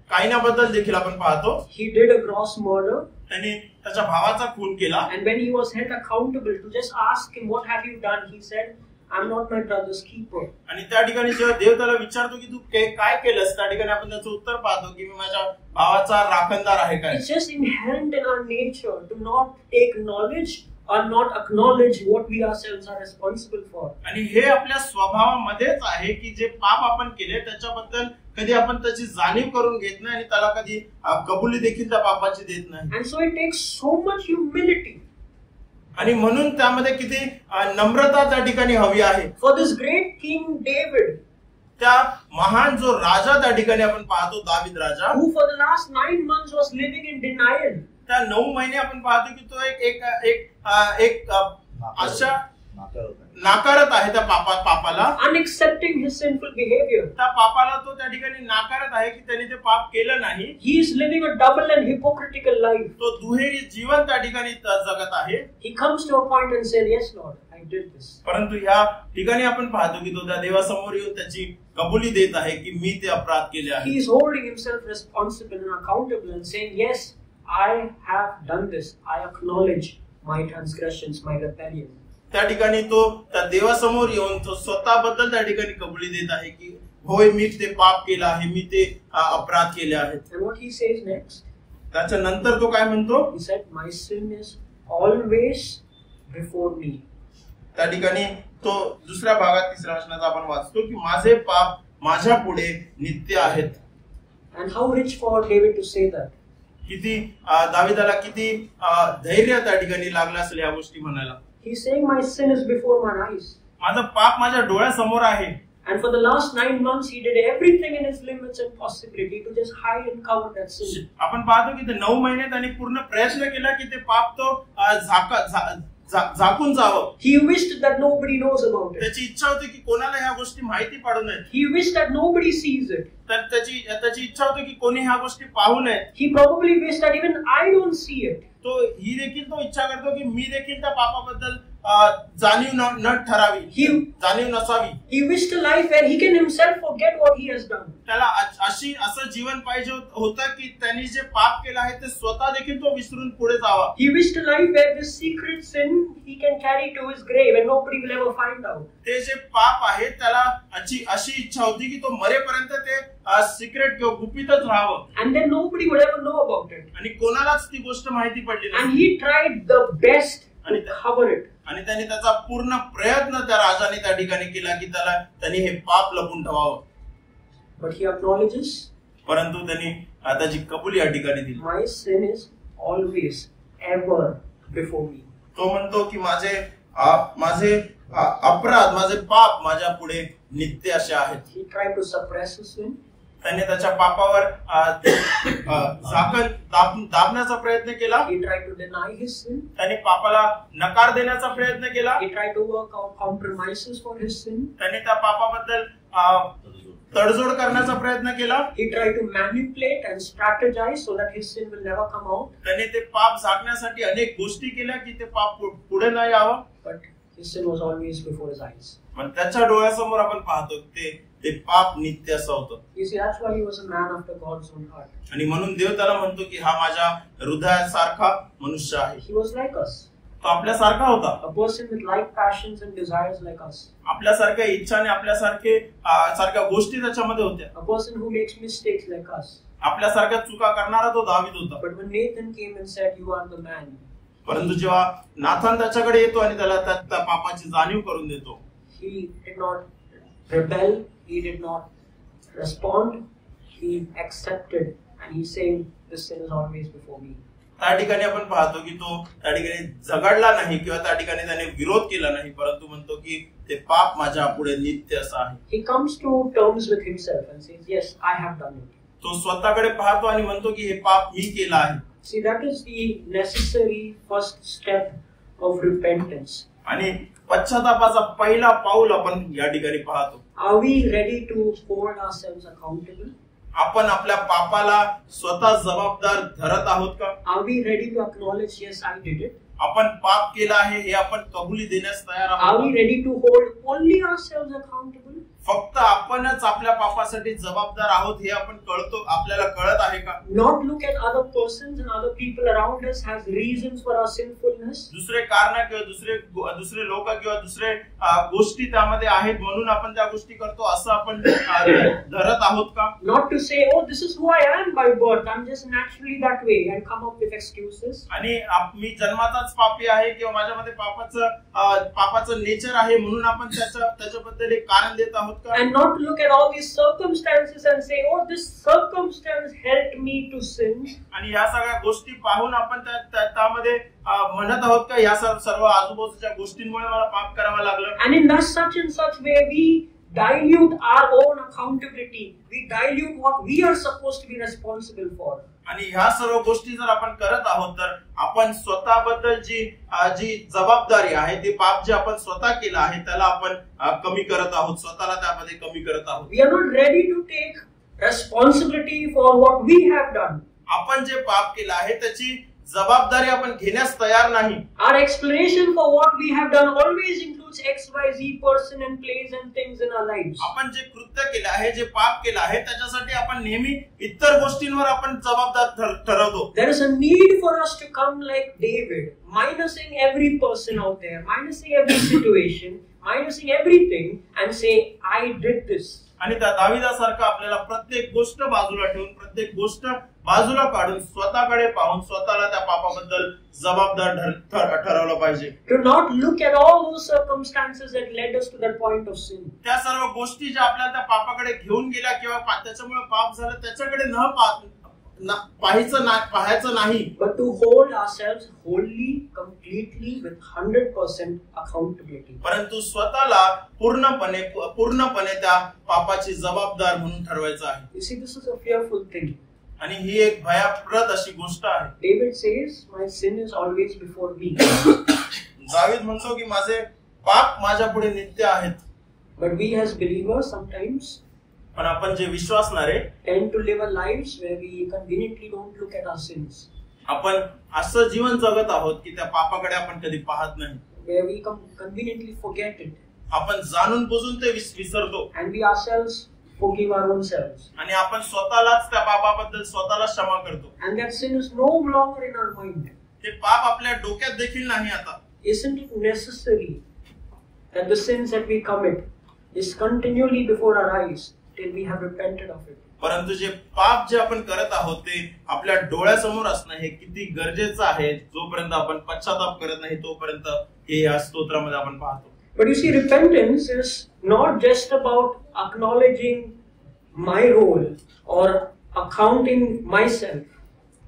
कायनाबद्दल देखील आपण पाहतो. He did a gross murder. त्यांनी त्याच्या भावाचा खून केला. And when he was held accountable to just ask him, what have you done? He said, I'm not my brother's keeper. आणि त्या ठिकाणी जेव्हा देव त्याला विचारतो की तू काय केलंस, त्या ठिकाणी आपण त्याचं उत्तर पाहतो की मी माझ्या भावाचा राखणदार आहे काय. It's just inherent in our nature to not take knowledge or not acknowledge what we ourselves are responsible for. आणि हे आपल्या स्वभावामध्येच आहे की जे पाप आपण केले त्याच्याबद्दल कधी आपण त्याची जाणीव करून घेत नाही आणि त्याला कधी कबुली देखील त्या पापाची देत नाही. And so it takes so much humility. आणि म्हणून त्यामध्ये किती नम्रता त्या ठिकाणी हवी आहे. For this great king David, त्या महान जो राजा त्या ठिकाणी आपण पाहतो दावीद राजा, who for the last 9 months was living in denial. त्या 9 महिने आपण पाहतो की तो एक अशा नाकारत आहे त्या पापाला, unaccepting his sinful behavior. त्या पापाला तो त्या ठिकाणी नाकारत आहे की त्याने ते पाप केलं नाही. He is living a double and hypocritical life. तो दुहेरी जीवन त्या ठिकाणी जगत आहे. He comes to a point and says, yes Lord, I did this. परंतु ह्या ठिकाणी आपण पाहतो की तो त्या देवासमोर येऊन त्याची कबुली देत आहे की मी ते अपराध केले आहे. He is holding himself responsible and accountable and saying, yes, I have done this. I acknowledge my transgressions, my rebellion. त्या ठिकाणी तो त्या देवासमोर येऊन तो स्वतःबद्दल त्या ठिकाणी कबुली देत आहे की होय मी ते पाप केलं आहे, मी ते अपराध केले आहेत. And what he says next? त्याच्या नंतर तो काय म्हणतो? He said, my sin is always before me. त्या ठिकाणी तो दुसऱ्या भागात तिसऱ्या वचनात आपण वाचतो की माझे पाप माझ्या पुढे नित्य आहेत. And how rich for David to say that? किती दाविदाला किती धैर्य त्या ठिकाणी लागलं असेल या गोष्टी म्हणायला. He's saying my sin is before my eyes. माझा पाप माझ्या डोळ्यासमोर आहे. And for the last 9 months he did everything in his limits and possibility to just hide and cover that sin. आपण पाहतो की ते 9 महिने त्यांनी पूर्ण प्रयत्न केला की ते पाप तो झाकून जावं. He wished that nobody knows about it. त्याची इच्छा होती की कोणाला ह्या गोष्टी माहिती पडू नयेत. He wished that nobody sees it. तर त्याची इच्छा होती की कोणी ह्या गोष्टी पाहू नयेत. He probably wished that even I don't see it. तो ही देखील तो इच्छा करतो की मी देखील त्या पापाबद्दल जाणीव न ठरावी, जाणीव नसावी. He wished a life where he can himself forget what he has done. त्याला असं जीवन पाहिजे होतं की त्यांनी जे पाप केलं आहे ते स्वतः देखील तो विसरून पुढे जावा. He wished a life where this secret sin he can carry to his grave and nobody will ever find out. ते जे पाप आहे त्याला अशी इच्छा होती की तो मरेपर्यंत ते सिक्रेट किंवा गुपितच राहावं. And then nobody would ever know about it. आणि कोणालाच ती गोष्ट माहिती पडली नाही. And he tried the best to cover it. आणि त्याने त्याचा पूर्ण प्रयत्न त्या राजाने त्या ठिकाणी केला की त्यांनी हे पाप लपून ठेवावं. But he acknowledges, परंतु त्यांनी त्याची कबुली या ठिकाणी दिली. my sin is always ever before me. तो म्हणतो की माझे अपराध, माझे पाप माझ्या पुढे नित्य असे आहेत. He tried to suppress his sin. त्याने त्याच्या पापावर झाकण दाबण्याचा प्रयत्न केला. He tried to deny his sin. त्याने पापाला नकार देण्याचा प्रयत्न केला. He tried to work out compromises for his sin. त्याने त्या पापाबद्दल तडजोड करण्याचा प्रयत्न केला. He tried to manipulate and strategize so that his sin will never come out. त्याने ते पाप झाकण्यासाठी अनेक गोष्टी केल्या की ते पाप पुढे न यावं. But his sin was always before his eyes. पण त्याच्या डोळ्यासमोर आपण पाहतो ते पाप नित्य असं होतं. You see, that's why he was a man after God's own heart. आणि म्हणून देव त्याला म्हणतो की हा माझ्या हृदयासारखा मनुष्य आहे. He was like us. तो आपल्यासारखा होता. A person with like passions and desires like us. आपल्यासारख्या इच्छा आणि सारख्या गोष्टी त्याच्यामध्ये होत्या. A person who makes mistakes like us. आपल्यासारख्या चुका करणारा तो दावीद होता. But when Nathan came and said, "You are the man," परंतु जेव्हा नाथान त्याच्याकडे येतो आणि त्याला त्या पापाची जाणीव करून देतो, he did not rebel. He did not respond. He accepted, and he's saying, "This sin is always before me." त्या ठिकाणी आपण पाहतो की तो त्या ठिकाणी झगडला नाही किंवा त्या ठिकाणी त्याने विरोध केला नाही, परंतु म्हणतो की ते पाप माझ्या पुढे नित्य असं आहे. He comes to terms with himself and says, "Yes, I have done it." तो स्वतःकडे पाहतो आणि म्हणतो की हे पाप मी केलं आहे. See, that is the necessary first step of repentance. आणि पश्चातापाचा पहिला पाऊल आपण या ठिकाणी पाहतो. Are we ready to hold ourselves accountable? आपण आपल्या पापाला स्वतः जबाबदार धरत आहोत का? Are we ready to acknowledge, yes, I did it? आपण पाप केलं आहे हे आपण कबुली देण्यास तयार Are आहोत. we ready to hold only ourselves accountable? फक्त आपणच आपल्या पापासाठी जबाबदार आहोत हे आपल्याला कळत आहे का? Not look at other persons and other people around us as reasons for our sinfulness. दुसरे कारण किंवा दुसरे लोक किंवा दुसरे गोष्टी त्यामध्ये आहेत म्हणून आपण त्या गोष्टी करतो असं आपण धरत आहोत का? Not to say, oh, this is who I am by birth, I'm just naturally that way, and come up with excuses. आणि मी जन्माचाच पापी आहे किंवा माझ्यामध्ये पापाचं नेचर आहे म्हणून आपण त्याच्याबद्दल एक कारण देत आहोत. And not to look at all these circumstances and say, oh, this circumstance helped me to sin. आणि या सगळ्या गोष्टी पाहून आपण त्यामध्ये म्हणत आहोत का या सर्व आजूबाजूच्या गोष्टींमुळे मला पाप करावं लागलं. And in such and such way we dilute our own accountability. We dilute what we are supposed to be responsible for. आणि ह्या सर्व गोष्टी जर आपण करत आहोत तर आपण स्वतःबद्दल जी जबाबदारी आहे ते पाप जे आपण स्वतः केलं आहे त्याला आपण कमी करत आहोत, स्वतःला त्यामध्ये कमी करत आहोत. We are not ready to take responsibility for what we have done. आपण जे पाप केलं आहे त्याची जबाबदारी आपण घेण्यास तयार नाही. Our explanation for what we have done always includes XYZ person and place and things in our lives. आपण जे कृत्य केलं आहे, जे पाप केलं आहे त्याच्यासाठी आपण नेहमी इतर गोष्टींवर आपण जबाबदार ठरवतो. There is a need for us to come like David, minusing every person out there, minusing every situation, minusing everything and say, I did this. आणि त्या दाविदासारखं आपल्याला प्रत्येक गोष्ट बाजूला ठेवून, प्रत्येक गोष्ट बाजूला काढून, स्वतःकडे पाहून स्वतःला त्या पापाबद्दल जबाबदार ठरवलं पाहिजे. To not look at all those circumstances that led us to that point of sin. त्या सर्व गोष्टी ज्या आपल्याला त्या पापाकडे घेऊन गेल्या किंवा त्याच्यामुळे पाप झालं त्याच्याकडे पाहायचं नाही. But to hold ourselves wholly, completely with 100% accountability. परंतु स्वतःला पूर्णपणे त्या पापाची जबाबदार म्हणून ठरवायचं आहे. You see, this is a fearful thing. आणि ही एक भयाप्रद अशी गोष्ट आहे. David says, my sin is always before me. दावीद म्हणतो की माझे पाप माझ्या पुढे नित्य आहेत. But we as believers sometimes पण आपण जे विश्वासणारे tend to live our lives where we conveniently don't look at our sins. आपण असं जीवन जगत आहोत की त्या पापाकडे आपण कधी पाहत नाही. Where we conveniently forget it. आपण जाणून बुजून ते विसरतो. And we ourselves forgive our own selves. आणि आपण स्वतःलाच त्या पापाबद्दल स्वतःला क्षमा करतो. And that sin is no longer in our mind. ते पाप आपल्या डोक्यात देखील नाही आता. Isn't it necessary that the sins that we commit is continually before our eyes till we have repented of it? परंतु जे पाप जे आपण करत आहोत ते आपल्या डोळ्यासमोर असणं हे किती गरजेचं आहे. जोपर्यंत आपण पश्चाताप करत नाही तोपर्यंत हे या स्तोत्रामध्ये आपण पाहतो. But you see, repentance is not just about acknowledging my role or accounting myself.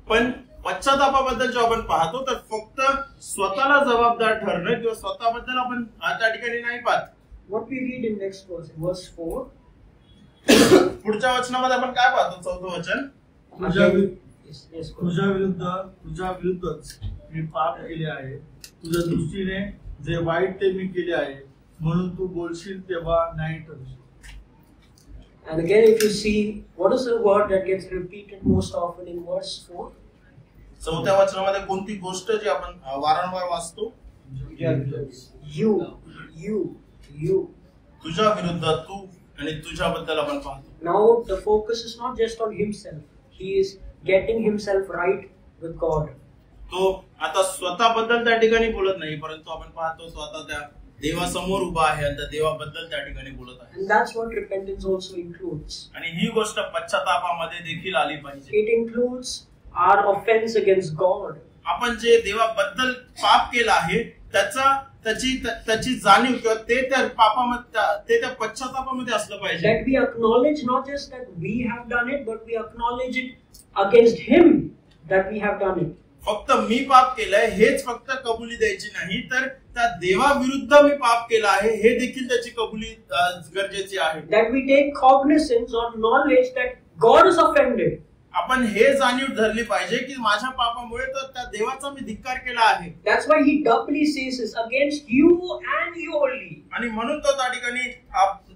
पण पश्चातापाबद्दल जेव्हा आपण पाहतो तर फक्त स्वतःला जबाबदार ठरणं किंवा स्वतःबद्दल आपण त्या ठिकाणी नाही पाहत. What we read in next verse, in verse 4. पुढच्या वचनामध्ये आपण काय पाहतो? 4थं वचन. तुझ्या विरुद्धच मी पाप केले आहे, तुझ्या दृष्टीने जे वाईट ते मी केले आहे, म्हणून तू बोलशील तेव्हा नाही ठरशील. And again, if you see, what is the word that gets repeated most often in verse 4? 4थ्या वचनामध्ये कोणती गोष्ट जी आपण वारंवार वाचतो? You. तुझ्या विरुद्ध तू आणि तुझ्याबद्दल आपण पाहतो. Now the focus is not just on himself. He is getting himself right with God. तो आता स्वतःबद्दल त्या ठिकाणी बोलत नाही, परंतु आपण पाहतो स्वतः त्या देवासमोर उभा आहे आणि त्या देवाबद्दल त्या ठिकाणी बोलत आहे. And that's what repentance also includes. आणि ही गोष्ट पश्चातापामध्ये देखील आली पाहिजे. It includes our offense against God. आपण जे देवाबद्दल पाप केलं आहे त्याची जाणीव किंवा ते त्या पापामध्ये त्या पश्चातापामध्ये असलं पाहिजे. That we acknowledge not just that we have done it, but we acknowledge it against Him that we have done it. फक्त मी पाप केलंय हेच फक्त कबुली द्यायची नाही, तर त्या देवाविरुद्ध मी पाप केलं आहे हे देखील त्याची कबुली गरजेची आहे. That we take cognizance or knowledge that God is offended. आपण हे जाणीव धरली पाहिजे की माझ्या पापामुळे तर त्या देवाचा मी धिक्कार केला आहे. That's why he doubly says this against you and you only. आणि म्हणून तो त्या ठिकाणी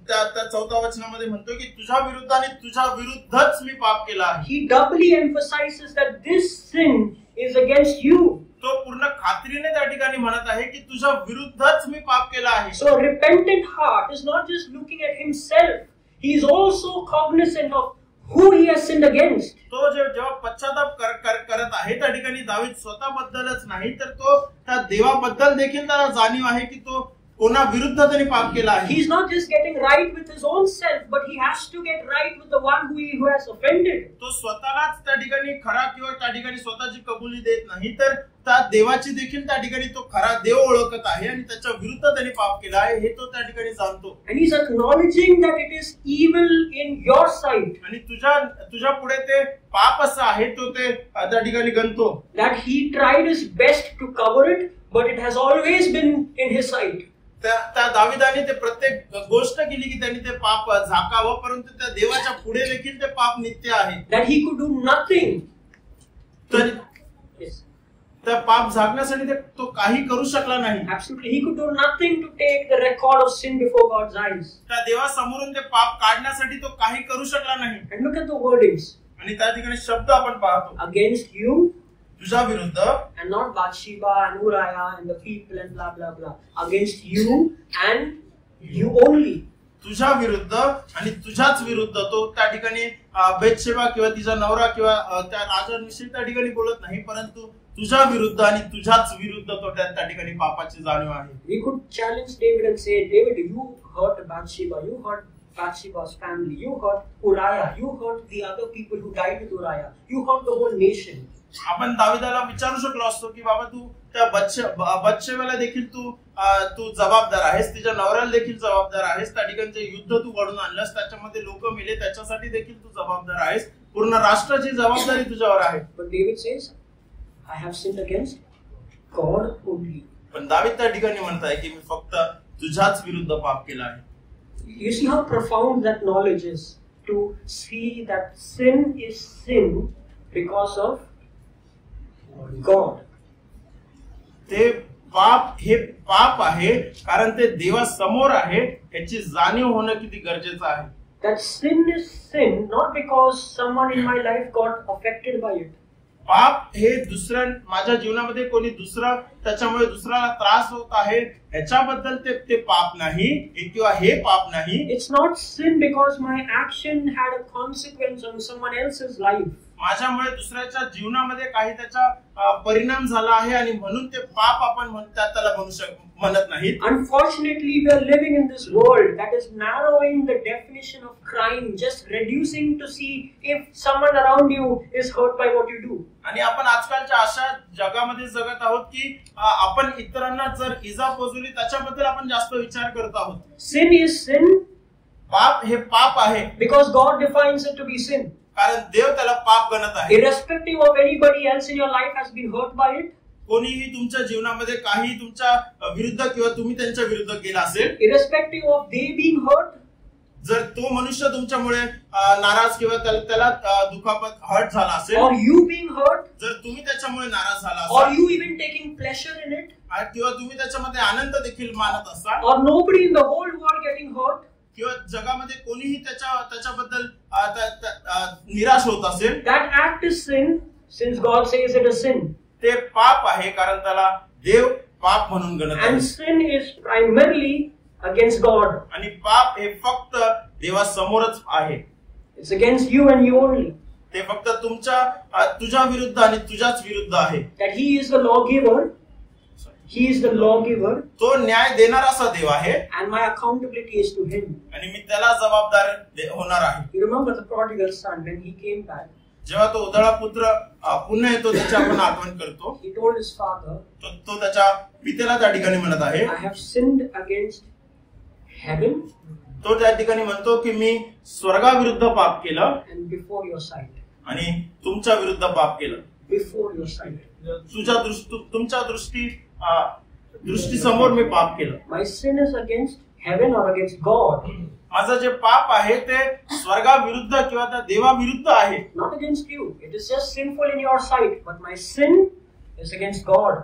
त्या 4थ्या वचनामध्ये म्हणतो की तुझ्या विरुद्ध आणि तुझ्या विरुद्धच मी पाप केला आहे. He doubly emphasizes that this sin is against you. तो पूर्ण खात्रीने त्या ठिकाणी म्हणत आहे की तुझ्या विरुद्धच मी पाप केला आहे. So a repentant heart is not just looking at himself. He is also cognizant of who he has sinned against. तो जेव्हा पश्चाताप करत आहे त्या ठिकाणी दावीद स्वतःबद्दलच नाही तर तो त्या देवाबद्दल देखील त्याला जाणीव आहे की तो कोणा विरुद्ध त्यांनी पाप केला आहे. He is not just getting right with his own self, but he has to get right with the one who has offended. तो स्वतःलाच त्या ठिकाणी खरा किंवा त्या ठिकाणी स्वतःची कबुली देत नाही, तर त्या देवाची देखील त्या ठिकाणी तो खरा देव ओळखत आहे आणि त्याच्या विरुद्ध त्यांनी पाप केला आहे हे तो त्या ठिकाणी जाणतो. And he is acknowledging that it is evil in your sight. आणि तुझ्या पुढे ते पाप असं आहे तो ते त्या ठिकाणी गणतो. That he tried his best to cover it, but it has always been in his sight. त्या दाविदाने ते प्रत्येक गोष्ट केली की त्यांनी ते पाप झाकावं, परंतु त्या देवाच्या पुढे देखील ते पाप नित्य आहे. That he could do nothing तर Yes. त्या पाप झाकण्यासाठी तो काही करू शकला नाही. Absolutely. He could do nothing to take the record of sin before God's eyes. त्या देवासमोरून ते पाप काढण्यासाठी तो काही करू शकला नाही. And look at the wordings. आणि त्या ठिकाणी शब्द आपण पाहतो, Against you, तुझ्या विरुद्ध, and not Bathsheba and Uriah and the people and blah blah blah. Against you and you only. तुझ्या विरुद्ध आणि तुझ्याच विरुद्ध. तो त्या ठिकाणी बेतशेबा किंवा तिचा नवरा किंवा त्या राजांविषयी त्या ठिकाणी बोलत नाही, परंतु तुझ्या विरुद्ध आणि तुझ्याच विरुद्ध तो त्या ठिकाणी पापाची जाणीव आहे. We could challenge David and say, David, you hurt Bathsheba, you hurt Bathsheba's family, you hurt Uriah, you hurt the other people who died with Uriah, you hurt the whole nation. आपण दाविदाला विचारू शकलो असतो की बाबा तू त्या बत्शेबाला देखील तू जबाबदार आहेस, तिच्या नवऱ्याला देखील जबाबदार आहेस, त्या ठिकाणी जे युद्ध तू घडून आणलंस त्याच्यामध्ये लोक मेले त्याच्यासाठी देखील तू जबाबदार आहेस, पूर्ण राष्ट्राची जबाबदारी तुझ्यावर आहे. But David says, I have sinned against God only. पण दावीद त्या ठिकाणी म्हणताय की मी फक्त तुझ्याच विरुद्ध पाप केलं आहे. You see how profound that knowledge is, to see that sin is sin because of God. ते पाप हे पाप आहे कारण ते देवासमोर आहे, याची जाणीव होणं किती गरजेचं आहे. That sin is sin not because someone in my life got affected by it. पाप हे दुसऱ्या माझ्या जीवनामध्ये कोणी दुसरा त्याच्यामुळे दुसऱ्याला त्रास होत आहे ह्याच्याबद्दल ते पाप नाही किंवा हे पाप नाही. It's not sin because my action had a consequence on someone else's life. माझ्यामुळे दुसऱ्याच्या जीवनामध्ये काही त्याचा परिणाम झाला आहे आणि म्हणून ते पाप आपण त्याला म्हणत नाही. Unfortunately, we are living in this world that is narrowing the definition of crime, just reducing to see if someone around you is hurt by what you do. आणि आपण आजकालच्या अशा जगामध्ये जगत आहोत की आपण इतरांना जर इजा पोहोचवली त्याच्याबद्दल आपण जास्त विचार करत आहोत. Sin is sin. पाप हे पाप आहे Because God defines it to be sin. कारण देव त्याला पाप गणत आहे. Irrespective of anybody else in your life has been hurt by it. कोणीही तुमच्या जीवनामध्ये काही तुमच्या विरुद्ध किंवा तुम्ही त्यांच्या विरुद्ध केला असेल, Irrespective of they being hurt. जर तो मनुष्य तुमच्यामुळे नाराज किंवा त्याला दुखापत हर्ट झाला असेल, Or you being hurt. जर तुम्ही त्याच्यामुळे नाराज झाला Or असाल you even taking pleasure in it. किंवा तुम्ही त्याच्यामध्ये आनंद देखील मानत असाल, Or nobody in the whole world getting hurt. किंवा जगामध्ये कोणीही त्याच्याबद्दल निराश होत असेल, That act is sin, since God says it is sin. ते पाप आहे कारण त्याला देव पाप म्हणून गणत आहे. And sin is primarily against God. आणि पाप हे फक्त देवासमोरच आहे. It's against you and you only. ते फक्त तुझ्या विरुद्ध आणि तुझ्याच विरुद्ध आहे. That He is the lawgiver. He is the lawgiver. तो न्याय देणारा असा देव आहे And my accountability is to Him. आणि मी त्याला जबाबदार होणार आहे. You remember the prodigal son when he came back? जेव्हा तो उधळा पुत्र पुन्हा येतो त्याची आपण आठवण करतो. He told his father, तो त्याच्या पितेला त्या ठिकाणी म्हणत आहे, I have sinned against heaven. तो त्या ठिकाणी म्हणतो की मी स्वर्गाविरुद्ध पाप केलं And before your sight. आणि तुमच्या विरुद्ध पाप केलं. Before your sight. तुमच्या दृष्टीसमोर मी पाप केलं. My sin is against heaven or against God. माझं जे पाप आहे ते स्वर्गाविरुद्ध किंवा त्या देवाविरुद्ध आहे. Not against you. It is just sinful in your sight. But my sin is against God.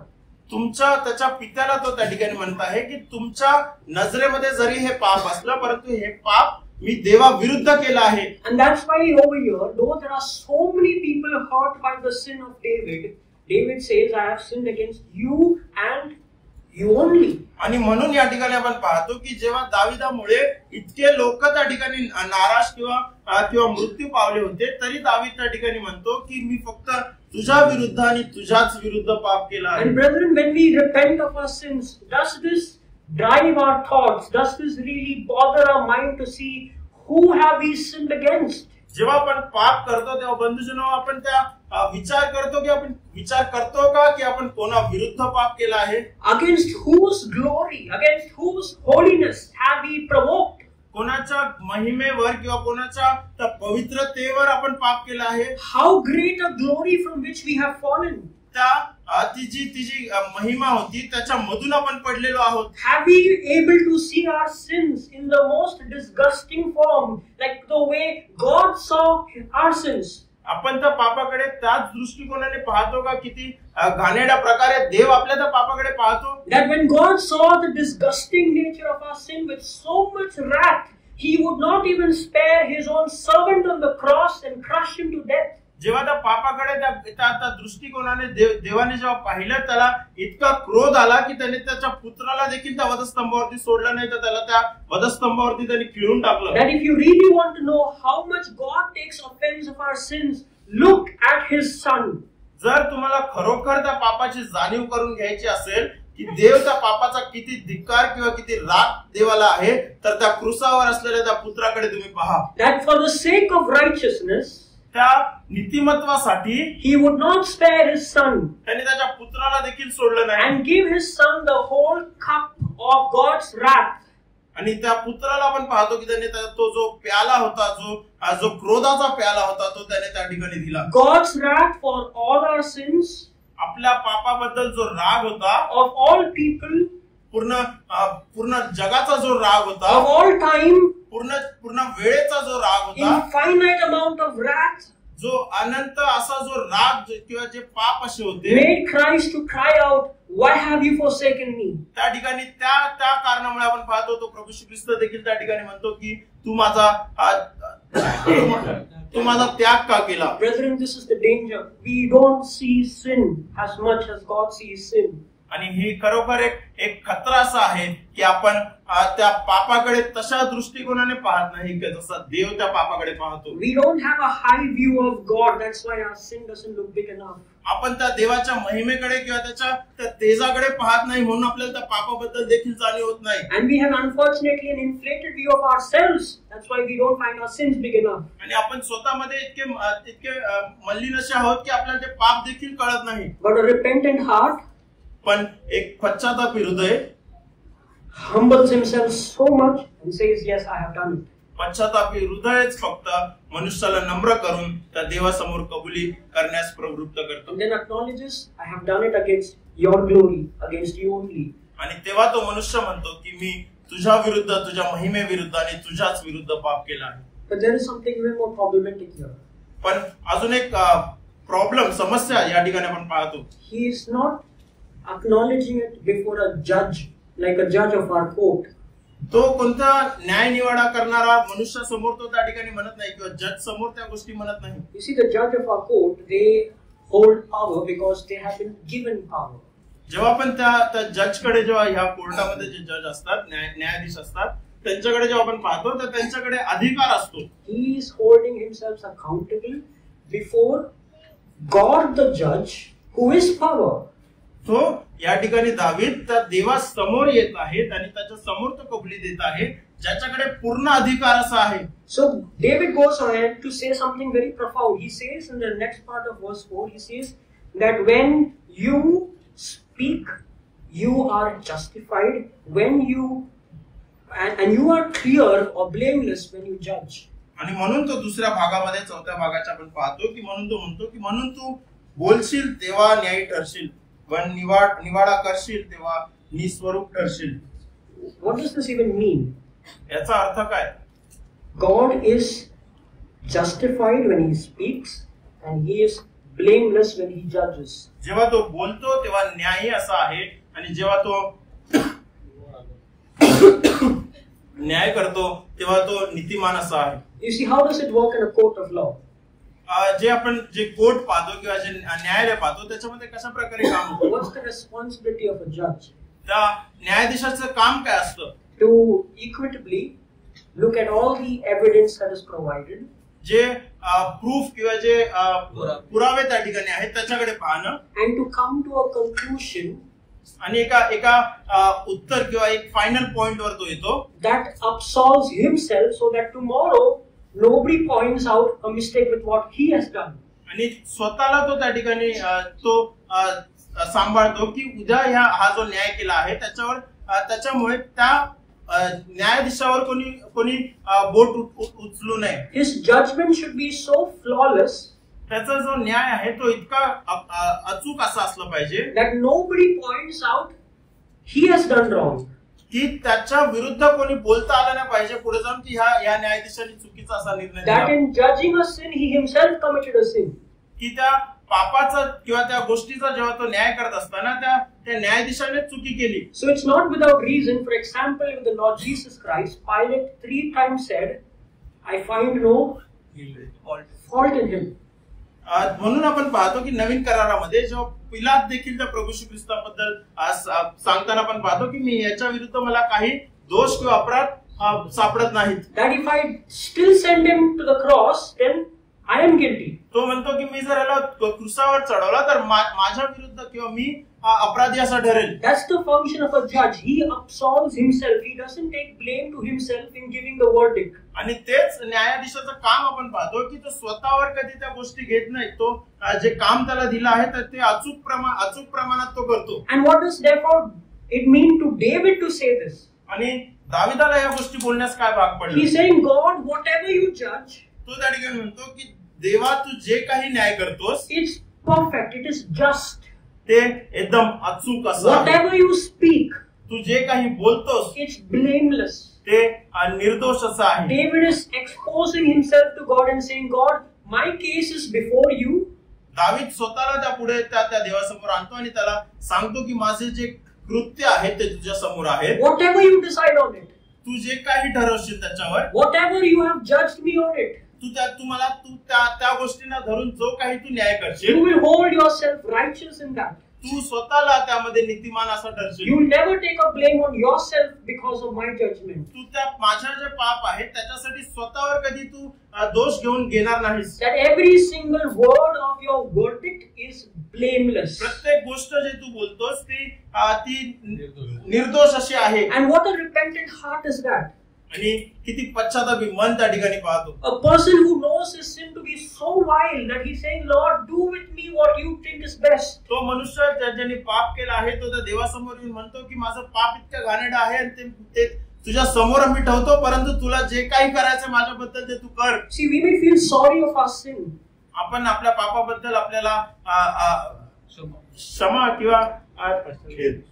त्याच्या पित्याला तो त्या ठिकाणी म्हणत आहे की तुमच्या नजरेमध्ये जरी हे पाप असलं परंतु हे पाप मी देवाविरुद्ध केलं आहे. And that's why over here, though there are so many people hurt by the sin of David, David says, I have sinned against you and you only. आणि म्हणून या ठिकाणी आपण पाहतो की जेव्हा दाविदामुळे इतके लोक त्या ठिकाणी नाराज किंवा मृत्यू पावले होते तरी दावीद त्या ठिकाणी म्हणतो की मी फक्त तुझ्या विरुद्ध आणि तुझ्याच विरुद्ध पाप केला आहे. And brethren, when we repent of our sins, does this drive our thoughts? Does this really bother our mind to see who have we sinned against? जेव्हा आपण पाप करतो तेव्हा बंधुजनो आपण त्या विचार करतो की आपण विचार करतो का की आपण कोणा विरुद्ध पाप केला आहे? Against whose glory, against whose holiness have we provoked? कोणाच्या महिमेवर किंवा कोणाच्या त्या पवित्रतेवर आपण पाप केला आहे? How great a glory from which we have fallen. त्या तिची महिमा होती त्याच्या मधून आपण पडलेलो आहोत. Have we able to see our sins in the most disgusting form, like the way God saw our sins? आपण त्या पापाकडे त्याच दृष्टिकोनाने पाहतो का? किती घाणेरड्या प्रकारे देव आपल्या त्या पापाकडे पाहतो. That when God saw the disgusting nature of our sin with so much wrath, He would not even spare His own servant on the cross and crush Him to death. जेव्हा त्या पापाकडे त्या दृष्टिकोनाने देवाने जेव्हा पाहिलं, त्याला इतका क्रोध आला की त्याने त्याच्या पुत्राला देखील त्या वधस्तंभावरती सोडलं नाही, तर त्याला त्या वधस्तंभावरती त्यांनी खिळून टाकलं. That if you really want to know how much God takes offense of our sins, look at His Son. जर तुम्हाला खरोखर त्या पापाची जाणीव करून घ्यायची असेल की देव त्या पापाचा किती धिक्कार किंवा किती राग देवाला आहे, तर त्या क्रूसावर असलेल्या त्या पुत्राकडे तुम्ही पहा. That for the sake of righteousness, त्या नीतिमत्वासाठी He would not spare His Son त्यांनी त्याच्या पुत्राला देखील सोडलं नाही and give His Son the whole cup of God's wrath. आणि त्या पुत्राला आपण पाहतो की त्याने तो जो प्याला होता, जो क्रोधाचा प्याला होता, तो त्याने त्या ठिकाणी दिला. God's wrath for all our sins, आपल्या पापाबद्दल जो राग होता, of all people, पूर्ण जगाचा जो राग होता, of all time, पूर्ण वेळेचा जो राग होता, infinite amount of wrath, जो अनंत असा जो राग किंवा जे पाप असे होते, made Christ to cry out, why have you forsaken me? त्या ठिकाणी त्या कारणामुळे आपण पाहतो तो प्रभू श्री ख्रिस्त देखील त्या ठिकाणी म्हणतो की तू माझा त्याग का केला. Brethren, this is the danger. We don't see sin as much as God sees sin. आणि ही खरोखर एक खतरा असा आहे की आपण त्या पापाकडे तशा दृष्टिकोनाने पाहत नाही की जसा देव त्या पापाकडे पाहतो. We don't have a high view of God. That's why our sin doesn't look big enough. आपण त्या देवाच्या महिमेकडे किंवा त्या तेजाकडे पाहत नाही, म्हणून आपल्याला त्या पापाबद्दल देखील जाणीव होत नाही. And we have unfortunately an inflated view of ourselves. That's why we don't find our sins big enough. आणि आपण स्वतःमध्ये इतके मलिन असे आहोत की आपल्याला ते पाप देखील कळत नाही. But a repentant heart, पण एक पश्चातापी हृदय humbles himself so much and says, yes, I have done it. पश्चातापी हृदयच फक्त मनुष्याला नम्र करून त्या देवासमोर कबुली करण्यास प्रवृत्त करतो. And then acknowledges, I have done it against your glory, against you only. आणि तेव्हा तो मनुष्य म्हणतो की मी तुझ्या विरुद्ध, तुझ्या महिमे विरुद्ध आणि तुझ्याच विरुद्ध पाप केला आहे. But there is something even more problematic here. पण अजून एक समस्या या ठिकाणी आपण पाहतो. He is not acknowledging it before a judge, like a judge of our court. तो कोणता न्याय निवाडा करणारा मनुष्य समोर तो त्या ठिकाणी म्हणत नाही किंवा जज समोर त्या गोष्टी म्हणत नाही. You see, the judge of our court, they hold power because they have been given power. जेव्हा आपण त्या जज कडे, जेव्हा ह्या कोर्टामध्ये जे जज असतात, न्यायाधीश असतात, त्यांच्याकडे जेव्हा आपण पाहतो तर त्यांच्याकडे अधिकार असतो. He is holding himself accountable before God the judge, who is power. तो या ठिकाणी दावीद त्या देवासमोर येत आहेत आणि त्याच्या समोर तो कबुली देत आहे ज्याच्याकडे पूर्ण अधिकार असा आहे. So David goes ahead to say something very profound. He says in the next part of verse 4, he says that when you speak, you are justified, when you and you are clear or blameless when you judge. आणि म्हणून तो दुसऱ्या भागामध्ये, चौथ्या भागाच्या आपण पाहतो की म्हणून तो म्हणतो की म्हणून तू बोलशील तेव्हा न्यायी ठरशील, पण निवाडा करशील तेव्हा निस्वरूप ठरशील. What does this even mean? याचा अर्थ काय? God is justified when he speaks and he is blameless when he judges. जेव्हा तो बोलतो तेव्हा न्यायी असा आहे आणि जेव्हा तो न्याय करतो तेव्हा तो नीतिमान असा आहे. You see, how does it work in a court of law? जे कोर्ट पाहतो किंवा जे न्यायालय पाहतो त्याच्यामध्ये कशा प्रकारे काम होतं? What's the responsibility of a judge? त्या न्यायाधीशाचं काम काय असतं? To equitably look at all the evidence that is provided. जे प्रूफ किंवा जे पुरावे त्या ठिकाणी आहेत त्याच्याकडे पाहणं And to come to a conclusion. आणि एका उत्तर किंवा एक फायनल पॉइंट वर तो येतो. That absolves himself so that tomorrow nobody points out a mistake with what he has done. आणि स्वतःला तो त्या ठिकाणी तो सांभाळतो की उद्या हा जो न्याय केला आहे त्याच्यामुळे त्या न्यायाधीशावर कोणी बोट उचलू नये. His judgment should be so flawless. त्याचा जो न्याय आहे तो इतका अचूक असा असला पाहिजे that nobody points out he has done wrong. की त्याच्या विरुद्ध कोणी बोलता आलं नाही पाहिजे पुढे जाऊन की या न्यायाधीशाने चुकीचा असा निर्णय That दिला in judging a sin, he himself committed a sin. की त्या पापाचा किंवा त्या गोष्टीचा जेव्हा तो न्याय करत असताना त्या न्यायाधीशाने चुकी केली. So it's not without reason. For example, with the Lord Jesus Christ, Pilate 3 times said, I find no fault in him. म्हणून आपण पाहतो की नवीन करारामध्ये जेव्हा पिलात देखील त्या प्रभू श्री ख्रिस्ताबद्दल सांगताना आपण पाहतो की मी याच्या विरुद्ध मला काही दोष किंवा अपराध सापडत नाहीत. That if I still send him to the cross, then I am guilty. तो म्हणतो की मी जर याला क्रुसावर चढवला तर माझ्या विरुद्ध किंवा मी अपराधी असा ठरेल. That's the function of a judge. He absolves himself. He doesn't take blame to himself in giving the verdict. आणि तेच न्यायाधीशाचं काम आपण पाहतो की तो स्वतःवर कधी त्या गोष्टी घेत नाही. तो जे काम त्याला दिलं आहे तर ते अचूक प्रमाणात तो करतो. And what does therefore it mean to David to say this? आणि दाविदाला या गोष्टी बोलण्यास काय भाग पडले? He's saying, God, whatever you judge, तो त्या ठिकाणी म्हणतो की देवा तू जे काही न्याय करतोस it's perfect. It is just. ते एकदम अचूक असं. Whatever you speak, तू जे काही बोलतोस it's blameless. ते निर्दोष असं आहे. David is exposing himself to God and saying, God, my case is before you. दावीद स्वतःला त्या पुढे त्या देवासमोर आणतो आणि त्याला सांगतो की माझे जे कृत्य आहेत ते तुझ्या समोर आहेत. Whatever you decide on it, तू जे काही ठरवशील त्याच्यावर, whatever you have judged me on it, तू त्या गोष्टींना धरून जो काही तू न्याय you करशील, will hold yourself righteous in that. तू स्वतःला त्यामध्ये नीतिमान असं ठरशील. You will never take a blame on yourself because of my judgment. तू त्या माझ्या जे पाप आहेत त्याच्यासाठी स्वतःवर कधी तू दोष घेऊन घेणार नाहीस. That every single word of your verdict is blameless. प्रत्येक गोष्ट जे तू बोलतोस ती निर्दोष अशी आहे. And what a repentant heart is that? आणि किती पश्चातापी मन त्या ठिकाणी पाहतो. A person who knows his sin to be so vile that he's saying, Lord, do with me what you think is best. तो मनुष्य ज्याने पाप केला आहे तो त्या देवासमोर येऊन म्हणतो की माझं पाप इतकं घाणेरडं आहे आणि ते तुझ्या समोर मी ठेवतो, परंतु तुला जे काही करायचं माझ्याबद्दल ते तू कर. See, we may feel sorry of our sin. आपण आपल्या पापाबद्दल आपल्याला क्षमा किंवा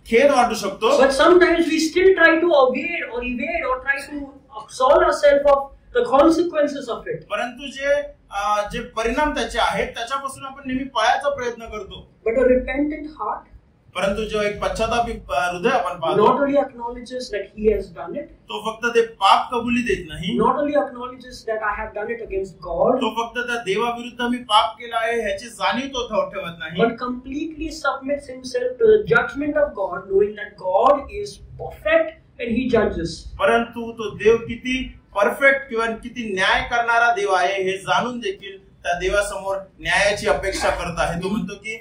खेद वाटू शकतो. But sometimes we still try to evade or try to absolve ourselves of the consequences of it. परंतु जे परिणाम त्याचे आहेत त्याच्यापासून आपण नेहमी पळायचा प्रयत्न करतो. But a repentant heart परंतु जो एक पश्चातापी हृदय आपण पाहतो, not only acknowledges that he has done it, तो फक्त ते पाप कबुली देत नाही, not only acknowledges that I have done it against God, तो फक्त त्या देवाविरुद्ध मी पाप केला आहे ह्याची जाणीव तो ठेवत नाही, but completely submits himself to the judgment of God, knowing that God is perfect and he judges. परंतु तो देव किती परफेक्ट किंवा किती न्याय करणारा देव आहे हे जाणून देखील त्या देवासमोर न्यायाची अपेक्षा करत आहे. तो म्हणतो की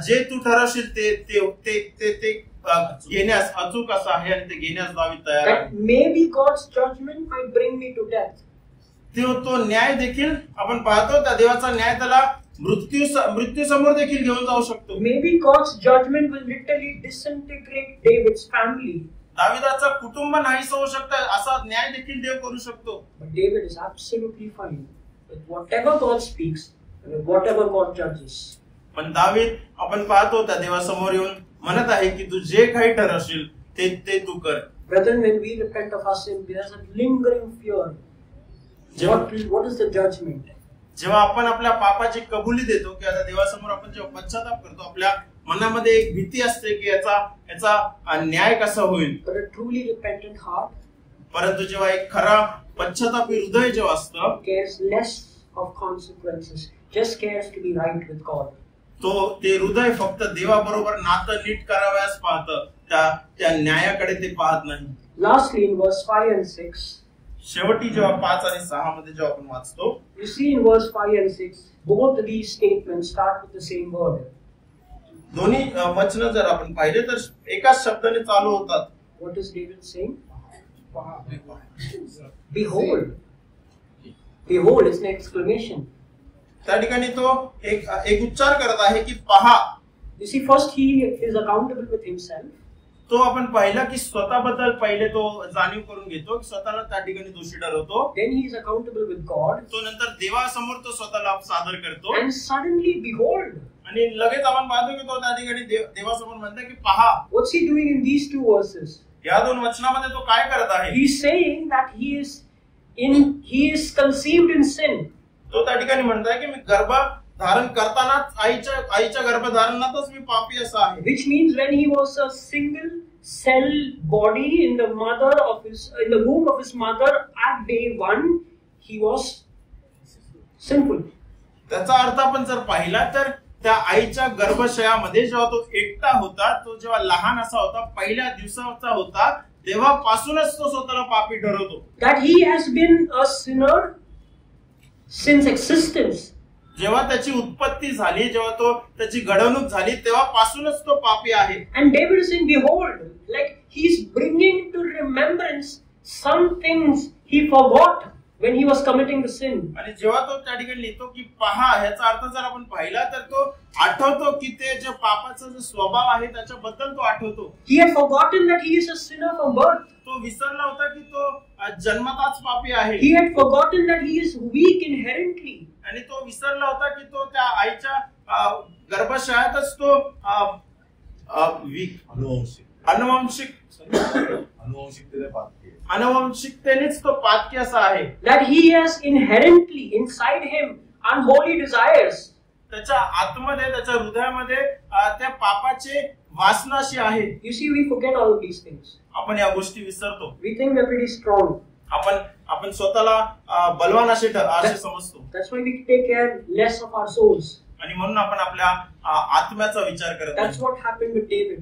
जे तू ठरवशील ते घेण्यास अचूक असं आहे आणि ते घेण्यास दावीद तयार आहे. That maybe God's judgment might bring me to death. तो न्याय देखील आपण पाहतो त्या देवाचा न्याय त्याला मृत्यू समोर देखील घेऊन जाऊ शकतो. Maybe God's judgment will literally disintegrate David's family. दाविदाचं कुटुंब नाहीस होऊ शकतं असा न्याय देखील देव करू शकतो. But David is absolutely fine with whatever God speaks and with whatever God judges. पण दावीद आपण पाहतो त्या देवासमोर येऊन म्हणत आहे की तू जे काही ठरवशील ते तू कर. Brethren, when we repent of our sin, there's a lingering fear. What is the judgment? जेव्हा आपण आपल्या पापाची कबुली देतो की आता देवासमोर आपण जेव्हा पश्चाताप करतो आपल्या मनामध्ये एक भीती असते की याचा न्याय कसा होईल. But a truly repentant heart, परंतु जेव्हा एक खरा पश्चातापी हृदय जेव्हा असतं, cares less of consequences, just cares to be right with God. तो ते हृदय फक्त देवाबरोबर नातं नीट करावयास पाहतं, त्या न्यायाकडे ते पाहत नाही. Lastly, in verse 5 and 6, शेवटी जेव्हा 5 आणि 6 मध्ये जेव्हा आपण वाचतो, you see in verse 5 and 6, both of these statements start with the same word. दोन्ही वचन जर आपण पाहिले तर एकाच शब्दाने चालू होतात. What is David saying? Behold. Behold is an exclamation. त्या ठिकाणी तो एक उच्चार करत आहे की पहा. You see, first he is accountable with himself. तो आपण पाहिला की स्वतःबद्दल पहिले तो जाणीव करून घेतो की स्वतःला त्या ठिकाणी दोषी ठरवतो. Then he is accountable with God. तो नंतर देवासमोर तो स्वतःला सादर करतो. And suddenly, behold. आणि लगेच आपण पाहतो की तो त्या ठिकाणी देवासमोर म्हणतो की पहा. What's he doing in these two verses? या दोन वचनामध्ये तो काय करत आहे? He's saying that he is conceived in sin. तो त्या ठिकाणी म्हणताय की मी गर्भधारण करतानाच आईच्या गर्भधारणातच मी पापी असा आहे. Which means when he was a single cell body in the womb of his mother at day 1, he was sinful. त्याचा अर्थ आपण जर पाहिला तर त्या आईच्या गर्भशयामध्ये जेव्हा तो एकटा होता, तो जेव्हा लहान असा होता, पहिल्या दिवसाचा होता, तेव्हापासूनच तो स्वतःला पापी ठरवतो. That he has been a sinner since existence. जेव्हा त्याची उत्पत्ती झाली, जेव्हा त्याची घडवणूक झाली, तेव्हापासूनच तो पापी आहे. And David is saying, behold, like he's bringing to remembrance some things he forgot when he was committing the sin. आणि जेव्हा तो त्या ठिकाणी लिहितो की पहा, ह्याचा अर्थ जर आपण पाहिला तर तो आठवतो की ते जे पापाचा जो स्वभाव आहे त्याच्याबद्दल तो आठवतो. He had forgotten that he is a sinner from birth. तो विसरला होता की तो जन्मताच पापी आहे. He had forgotten that he is weak inherently. आणि तो विसरला होता की तो त्या आईच्या गर्भशयातच तो अनुवंशिकतेनेच तो पातकी असा आहे. That he has inherently inside him unholy desires. त्याच्या आतमध्ये, त्याच्या हृदयामध्ये त्या पापाचे वासनाशी आहे. You see, we forget all of these things. आपण या गोष्टी विसरतो. We think we're pretty strong. आपण स्वतःला बलवान असे समजतो. That's why we take care less of our souls. आणि म्हणून आपण आपल्या आत्म्याचा विचार करत नाही. That's what happened with David.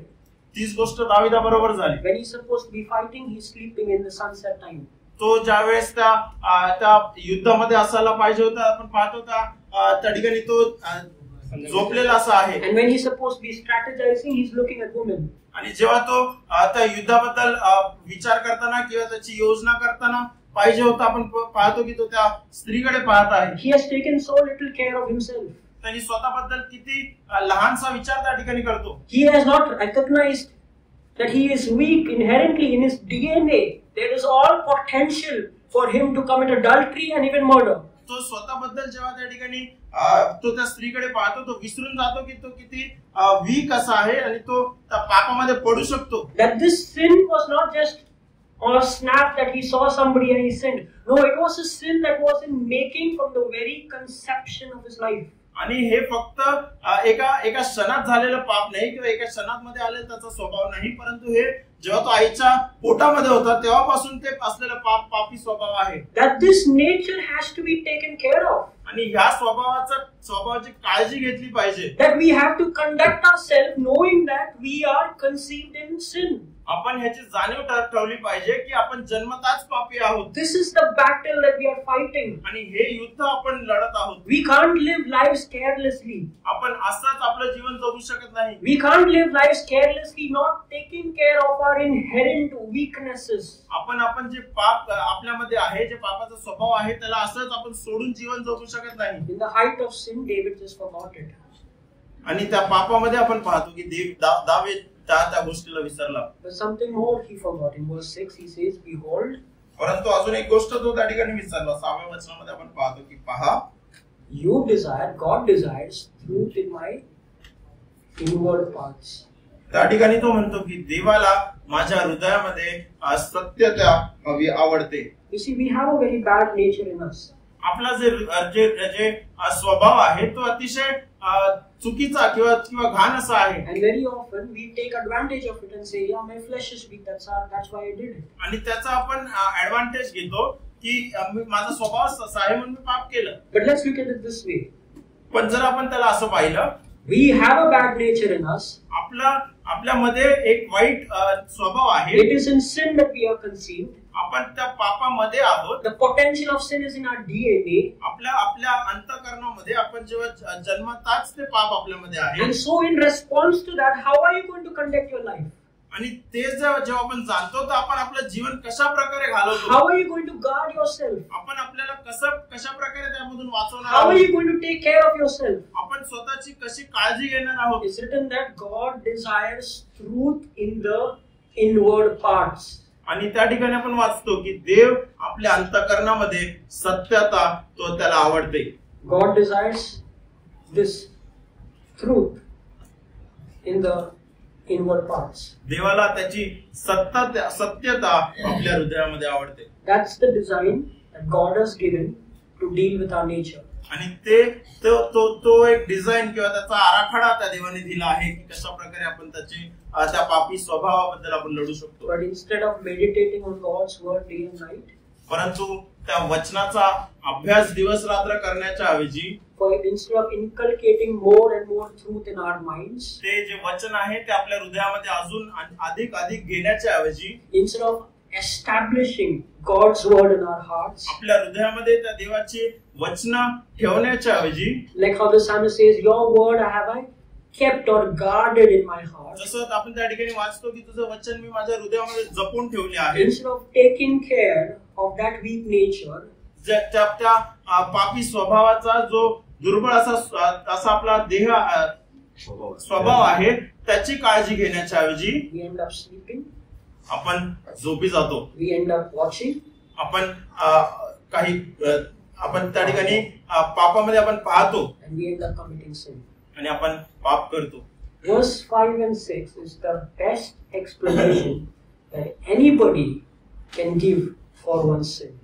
तीच गोष्ट दाविदाबरोबर झाली. When he's supposed to be fighting, he's sleeping in the sunset time. तो ज्यावेळेस त्या युद्धामध्ये असायला पाहिजे होता, आपण पाहतो त्या ठिकाणी तो झोपलेला असा आहे. And when he's supposed to be strategizing, he's looking at women. आणि जेव्हा तो त्या युद्धाबद्दल विचार करताना किंवा त्याची योजना करताना पाहिजे होता, आपण पाहतो की तो त्या स्त्रीकडे पाहत आहे. He has taken so little care of himself. त्यांनी स्वतःबद्दल किती लहानसा विचार त्या ठिकाणी करतो. He has not recognized that he is weak inherently in his DNA. There is all potential for him to commit adultery and even murder. तो स्वतःबद्दल जेव्हा त्या ठिकाणी तो त्या स्त्रीकडे पाहतो, तो विसरून जातो की तो किती वीक असा आहे आणि तो त्या पापामध्ये पडू शकतो. That this sin was not just on a snap that he saw somebody and he sinned. No, it was a sin that was in making from the very conception of his life. आणि हे फक्त एका क्षणात झालेलं पाप नाही किंवा एका क्षणात मध्ये आलेला त्याचा स्वभाव नाही, परंतु हे जेव्हा तो आईच्या पोटामध्ये होता तेव्हापासून ते असलेलं पापी स्वभाव आहे. That this nature has to be taken care of. आणि ह्या स्वभावाची काळजी घेतली पाहिजे. That we have to conduct ourselves knowing that we are conceived in sin. आपण ह्याची जाणीव ठेवली पाहिजे की आपण जन्मताच पापी आहोत. This is the battle that we are fighting. आणि हे युद्ध आपण लढत आहोत. We can't live lives carelessly. आपण असंच आपलं जीवन जगू शकत नाही. We can't live lives carelessly, not taking care of our inherent weaknesses. आपण जे पाप आपल्यामध्ये आहे, जे पापाचा स्वभाव आहे, त्याला असंच आपण सोडून जीवन जगू शकत नाही. In the height of sin, David just forgot it. आणि त्या पापामध्ये आपण पाहतो की दावीद त्या गोष्टीला विसरला. But something more he forgot. In verse 6 he says, behold. परंतु अजून एक गोष्ट तो त्या ठिकाणी विसरला. 6व्या वचनामध्ये आपण पाहतो की पहा, God desires truth in my inward parts. त्या ठिकाणी तो म्हणतो की देवाला माझ्या हृदयामध्ये सत्यता हवी आवडते. You see, we have a very bad nature in us. आपला जे स्वभाव आहे तो अतिशय चुकीचा किंवा घाण असा आहे. And very often we take advantage of it and say, yeah, my flesh is weak, that's why I did it. आणि त्याचा आपण ऍडव्हान्टेज घेतो की माझा स्वभाव असा आहे म्हणून मी पाप केलं. But let's look at it this way. पण जर आपण त्याला असं पाहिलं, we have a bad nature in us. आपल्यामध्ये एक वाईट स्वभाव आहे. It is in sin that we are conceived. आपण त्या पापामध्ये आहोत. The potential of sin is in our DNA. आपल्या अंतःकरणामध्ये आपण जेव्हा जन्मताच ते पाप आपल्यामध्ये आहे. And so in response to that, how are you going to conduct your life? आणि ते जेव्हा आपण जाणतो तर आपण आपलं जीवन कशा प्रकारे घालवतो. How are you going to guard yourself? आपण आपल्याला कशा प्रकारे त्यामधून वाचवणार आहोत. How are you going to take care of yourself? आपण स्वतःची कशी काळजी घेणार आहोत. It's written that God desires truth in the inward parts. आणि त्या ठिकाणी आपण वाचतो की देव आपल्या अंतःकरणामध्ये सत्यता तो त्याला आवडते. God desires this truth in the inward parts. देवाला त्याची सत्यता आपल्या हृदयामध्ये आवडते. That's the design that God has given to deal with our nature. आणि ते तो एक डिझाईन किंवा त्याचा आराखडा त्या देवाने दिला आहे की कशा प्रकारे आपण त्या पापी स्वभावाबद्दल आपण लढू शकतो. But instead of meditating on God's word day and night, परंतु त्या वचनाचा अभ्यास दिवस रात्र करण्याच्या ऐवजी, instead of inculcating more and more truth in our minds, ते जे वचन आहे ते आपल्या हृदयामध्ये अजून अधिक घेण्याच्या ऐवजी, instead of establishing God's word in our hearts, आपल्या हृदयामध्ये त्या देवाची वचन ठेवण्याच्या ऐवजी, like how the psalmist says, your word have I kept or guarded in my heart. जसं आपण त्या ठिकाणी वाचतो की तुझं वचन मी माझ्या हृदयामध्ये जपून ठेवले आहे. Instead of taking care of that weak nature, त्या पापी स्वभावाचा जो दुर्बळ असा आपला देह स्वभाव आहे त्याची काळजी घेण्याच्या ऐवजी, we end up sleeping, आपण झोपी जातो. we end up watching, आपण त्या ठिकाणी पापामध्ये आपण पाहतो and we end up committing sin. आणि आपण पाप करतो. Verse 5 and 6 is the best explanation that anybody can give for one's sin.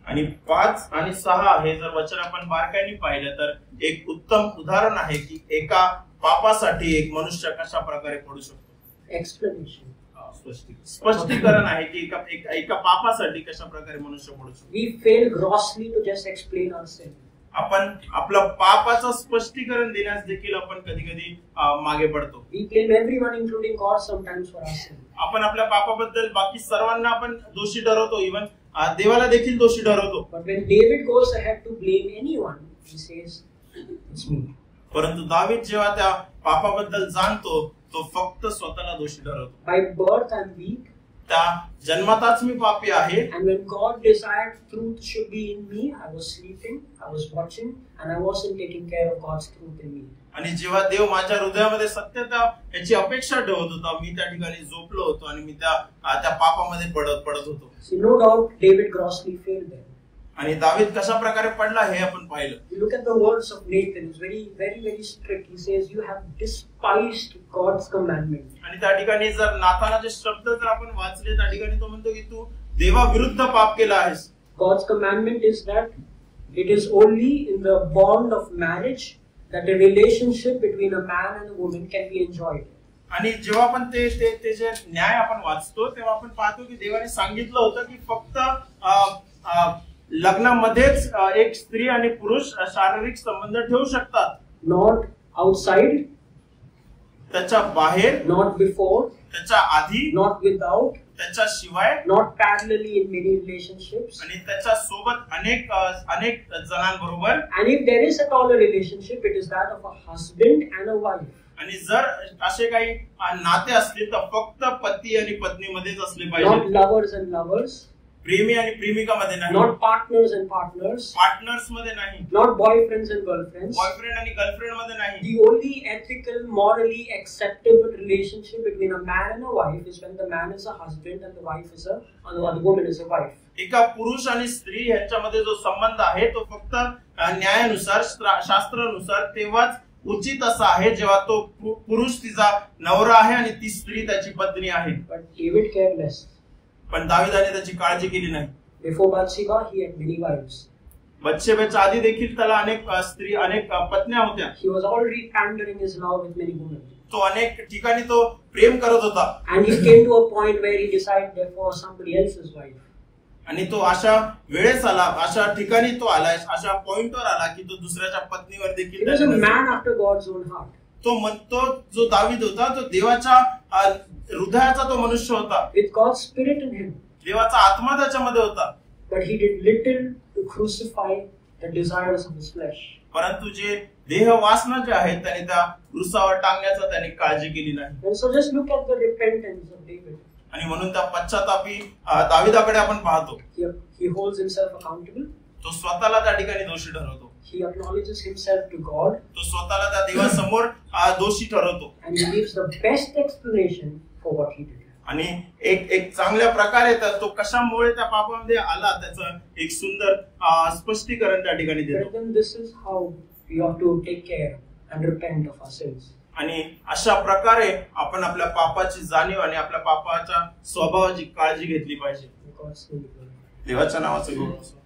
आणि 5 आणि 6 हे जर वचन आपण बारकाईने पाहिलं तर एक उत्तम उदाहरण आहे की एका पापासाठी एक मनुष्य कशा प्रकारे पडू शकतो. Explanation. स्पष्टीकरण आहे की एका पापासाठी कशा प्रकारे मनुष्य पडू शकतो. We fail grossly to just explain our sin. आपण आपलं पापाचं स्पष्टीकरण देण्यास देखील आपण कधी मागे पडतो. We blame everyone including God sometimes for our sin. आपण आपल्या पापाबद्दल बाकी सर्वांना आपण दोषी ठरवतो, इव्हन देवाला देखील दोषी ठरवतो. But when David goes ahead to blame anyone, he says, it's me. परंतु दावीद जेव्हा त्या पापाबद्दल जाणतो तो फक्त स्वतःला दोषी ठरवतो. By birth I'm weak. त्या जन्मताच मी पापी आहे. And when God desired truth should be in me, I was sleeping, I was watching, and I wasn't taking care of God's truth in me. आणि जेव्हा देव माझ्या हृदयामध्ये सत्यता याची अपेक्षा ठेवत होता, मी त्या ठिकाणी झोपलो होतो आणि मी त्या पापामध्ये पडत होतो. So no doubt David grossly failed there. आणि दावीद कशा प्रकारे पडला हे आपण पाहिलं. You look at the words of Nathan, it's very strict. He says, you have despised God's commandment. आणि त्या ठिकाणी जर नाथानाचे शब्द जर आपण वाचले त्या ठिकाणी तो म्हणतो की तू देवाविरुद्ध पाप केला आहेस. God's commandment is that it is only in the bond of marriage that the relationship between a man and a woman can be enjoyed. आणि जेव्हा आपण ते जे न्याय आपण वाचतो तेव्हा आपण पाहतो की देवाने सांगितलं होतं की फक्त लग्नामध्येच एक स्त्री आणि पुरुष शारीरिक संबंध ठेवू शकतात. Not outside, त्याच्या बाहेर, not before, त्याच्या आधी, not without, त्याच्या शिवाय, not parallelly in many relationships. आणि त्याच्या सोबत अनेक जणांबरोबर. And if there is at all a relationship, it is that of a husband and a wife. आणि जर असे काही नाते असले तर फक्त पती आणि पत्नीमध्येच असले पाहिजे. Not lovers and lovers. प्रेमी आणि प्रेमिकामध्ये नाही. Not partners and partners. Partners मध्ये नाही. Not boyfriends and girlfriends. Boyfriend आणि गर्लफ्रेंड मध्ये नाही. The only ethical, morally acceptable relationship between a man and a wife is when the man is a husband and the wife is the woman is a wife. एका पुरुष आणि स्त्री यांच्यामध्ये जो संबंध आहे तो फक्त न्यायानुसार, शास्त्रानुसार तेव्हाच उचित असा आहे जेव्हा तो पुरुष तिचा नवरा आहे आणि ती स्त्री त्याची पत्नी आहे. But David cared less. पण दावीदाने त्याची काळजी केली नाही. Before Bathsheba, he had many wives. बत्शेबेच्या आधी देखील त्याला अनेक पत्न्या होत्या. He was already pandering his love with many women. तो अनेक ठिकाणी तो प्रेम करत होता. And he came to a point where he decided therefore somebody else's wife. आणि तो अशा वेळेस आला, अशा ठिकाणी तो आला, अशा पॉइंटवर आला की तो दुसऱ्याच्या पत्नीवर देखील. He was a man after God's own heart. तो जो दावीद होता तो देवाच्या हृदयाचा तो मनुष्य होता. With God's spirit in him. देवाचा आत्मा त्याच्यामध्ये होता. But he did little to crucify the desires of his flesh. परंतु जे देह वासना जे आहेत त्याने त्या क्रूसावर टांगण्याचा त्याने काळजी केली नाही. And so just look at the repentance of David. आणि म्हणून त्या पश्चातापी दाविदाकडे आपण पाहतो. He holds himself accountable. तो स्वतःला त्या ठिकाणी दोषी ठरवतो. He acknowledges himself to God. तो स्वतःला त्या देवासमोर दोषी ठरवतो. And he gives the best explanation for what he did. आणि एक चांगल्या प्रकारे तो कशामुळे त्या पापामध्ये आला त्याचं एक सुंदर स्पष्टीकरण त्या ठिकाणी देतो. This is how we ought to take care and repent of our sins. आणि अशा प्रकारे आपण आपल्या पापाची जाणीव आणि आपल्या पापाच्या स्वभावाची काळजी घेतली पाहिजे. देवाच्या नावाचं गौरव.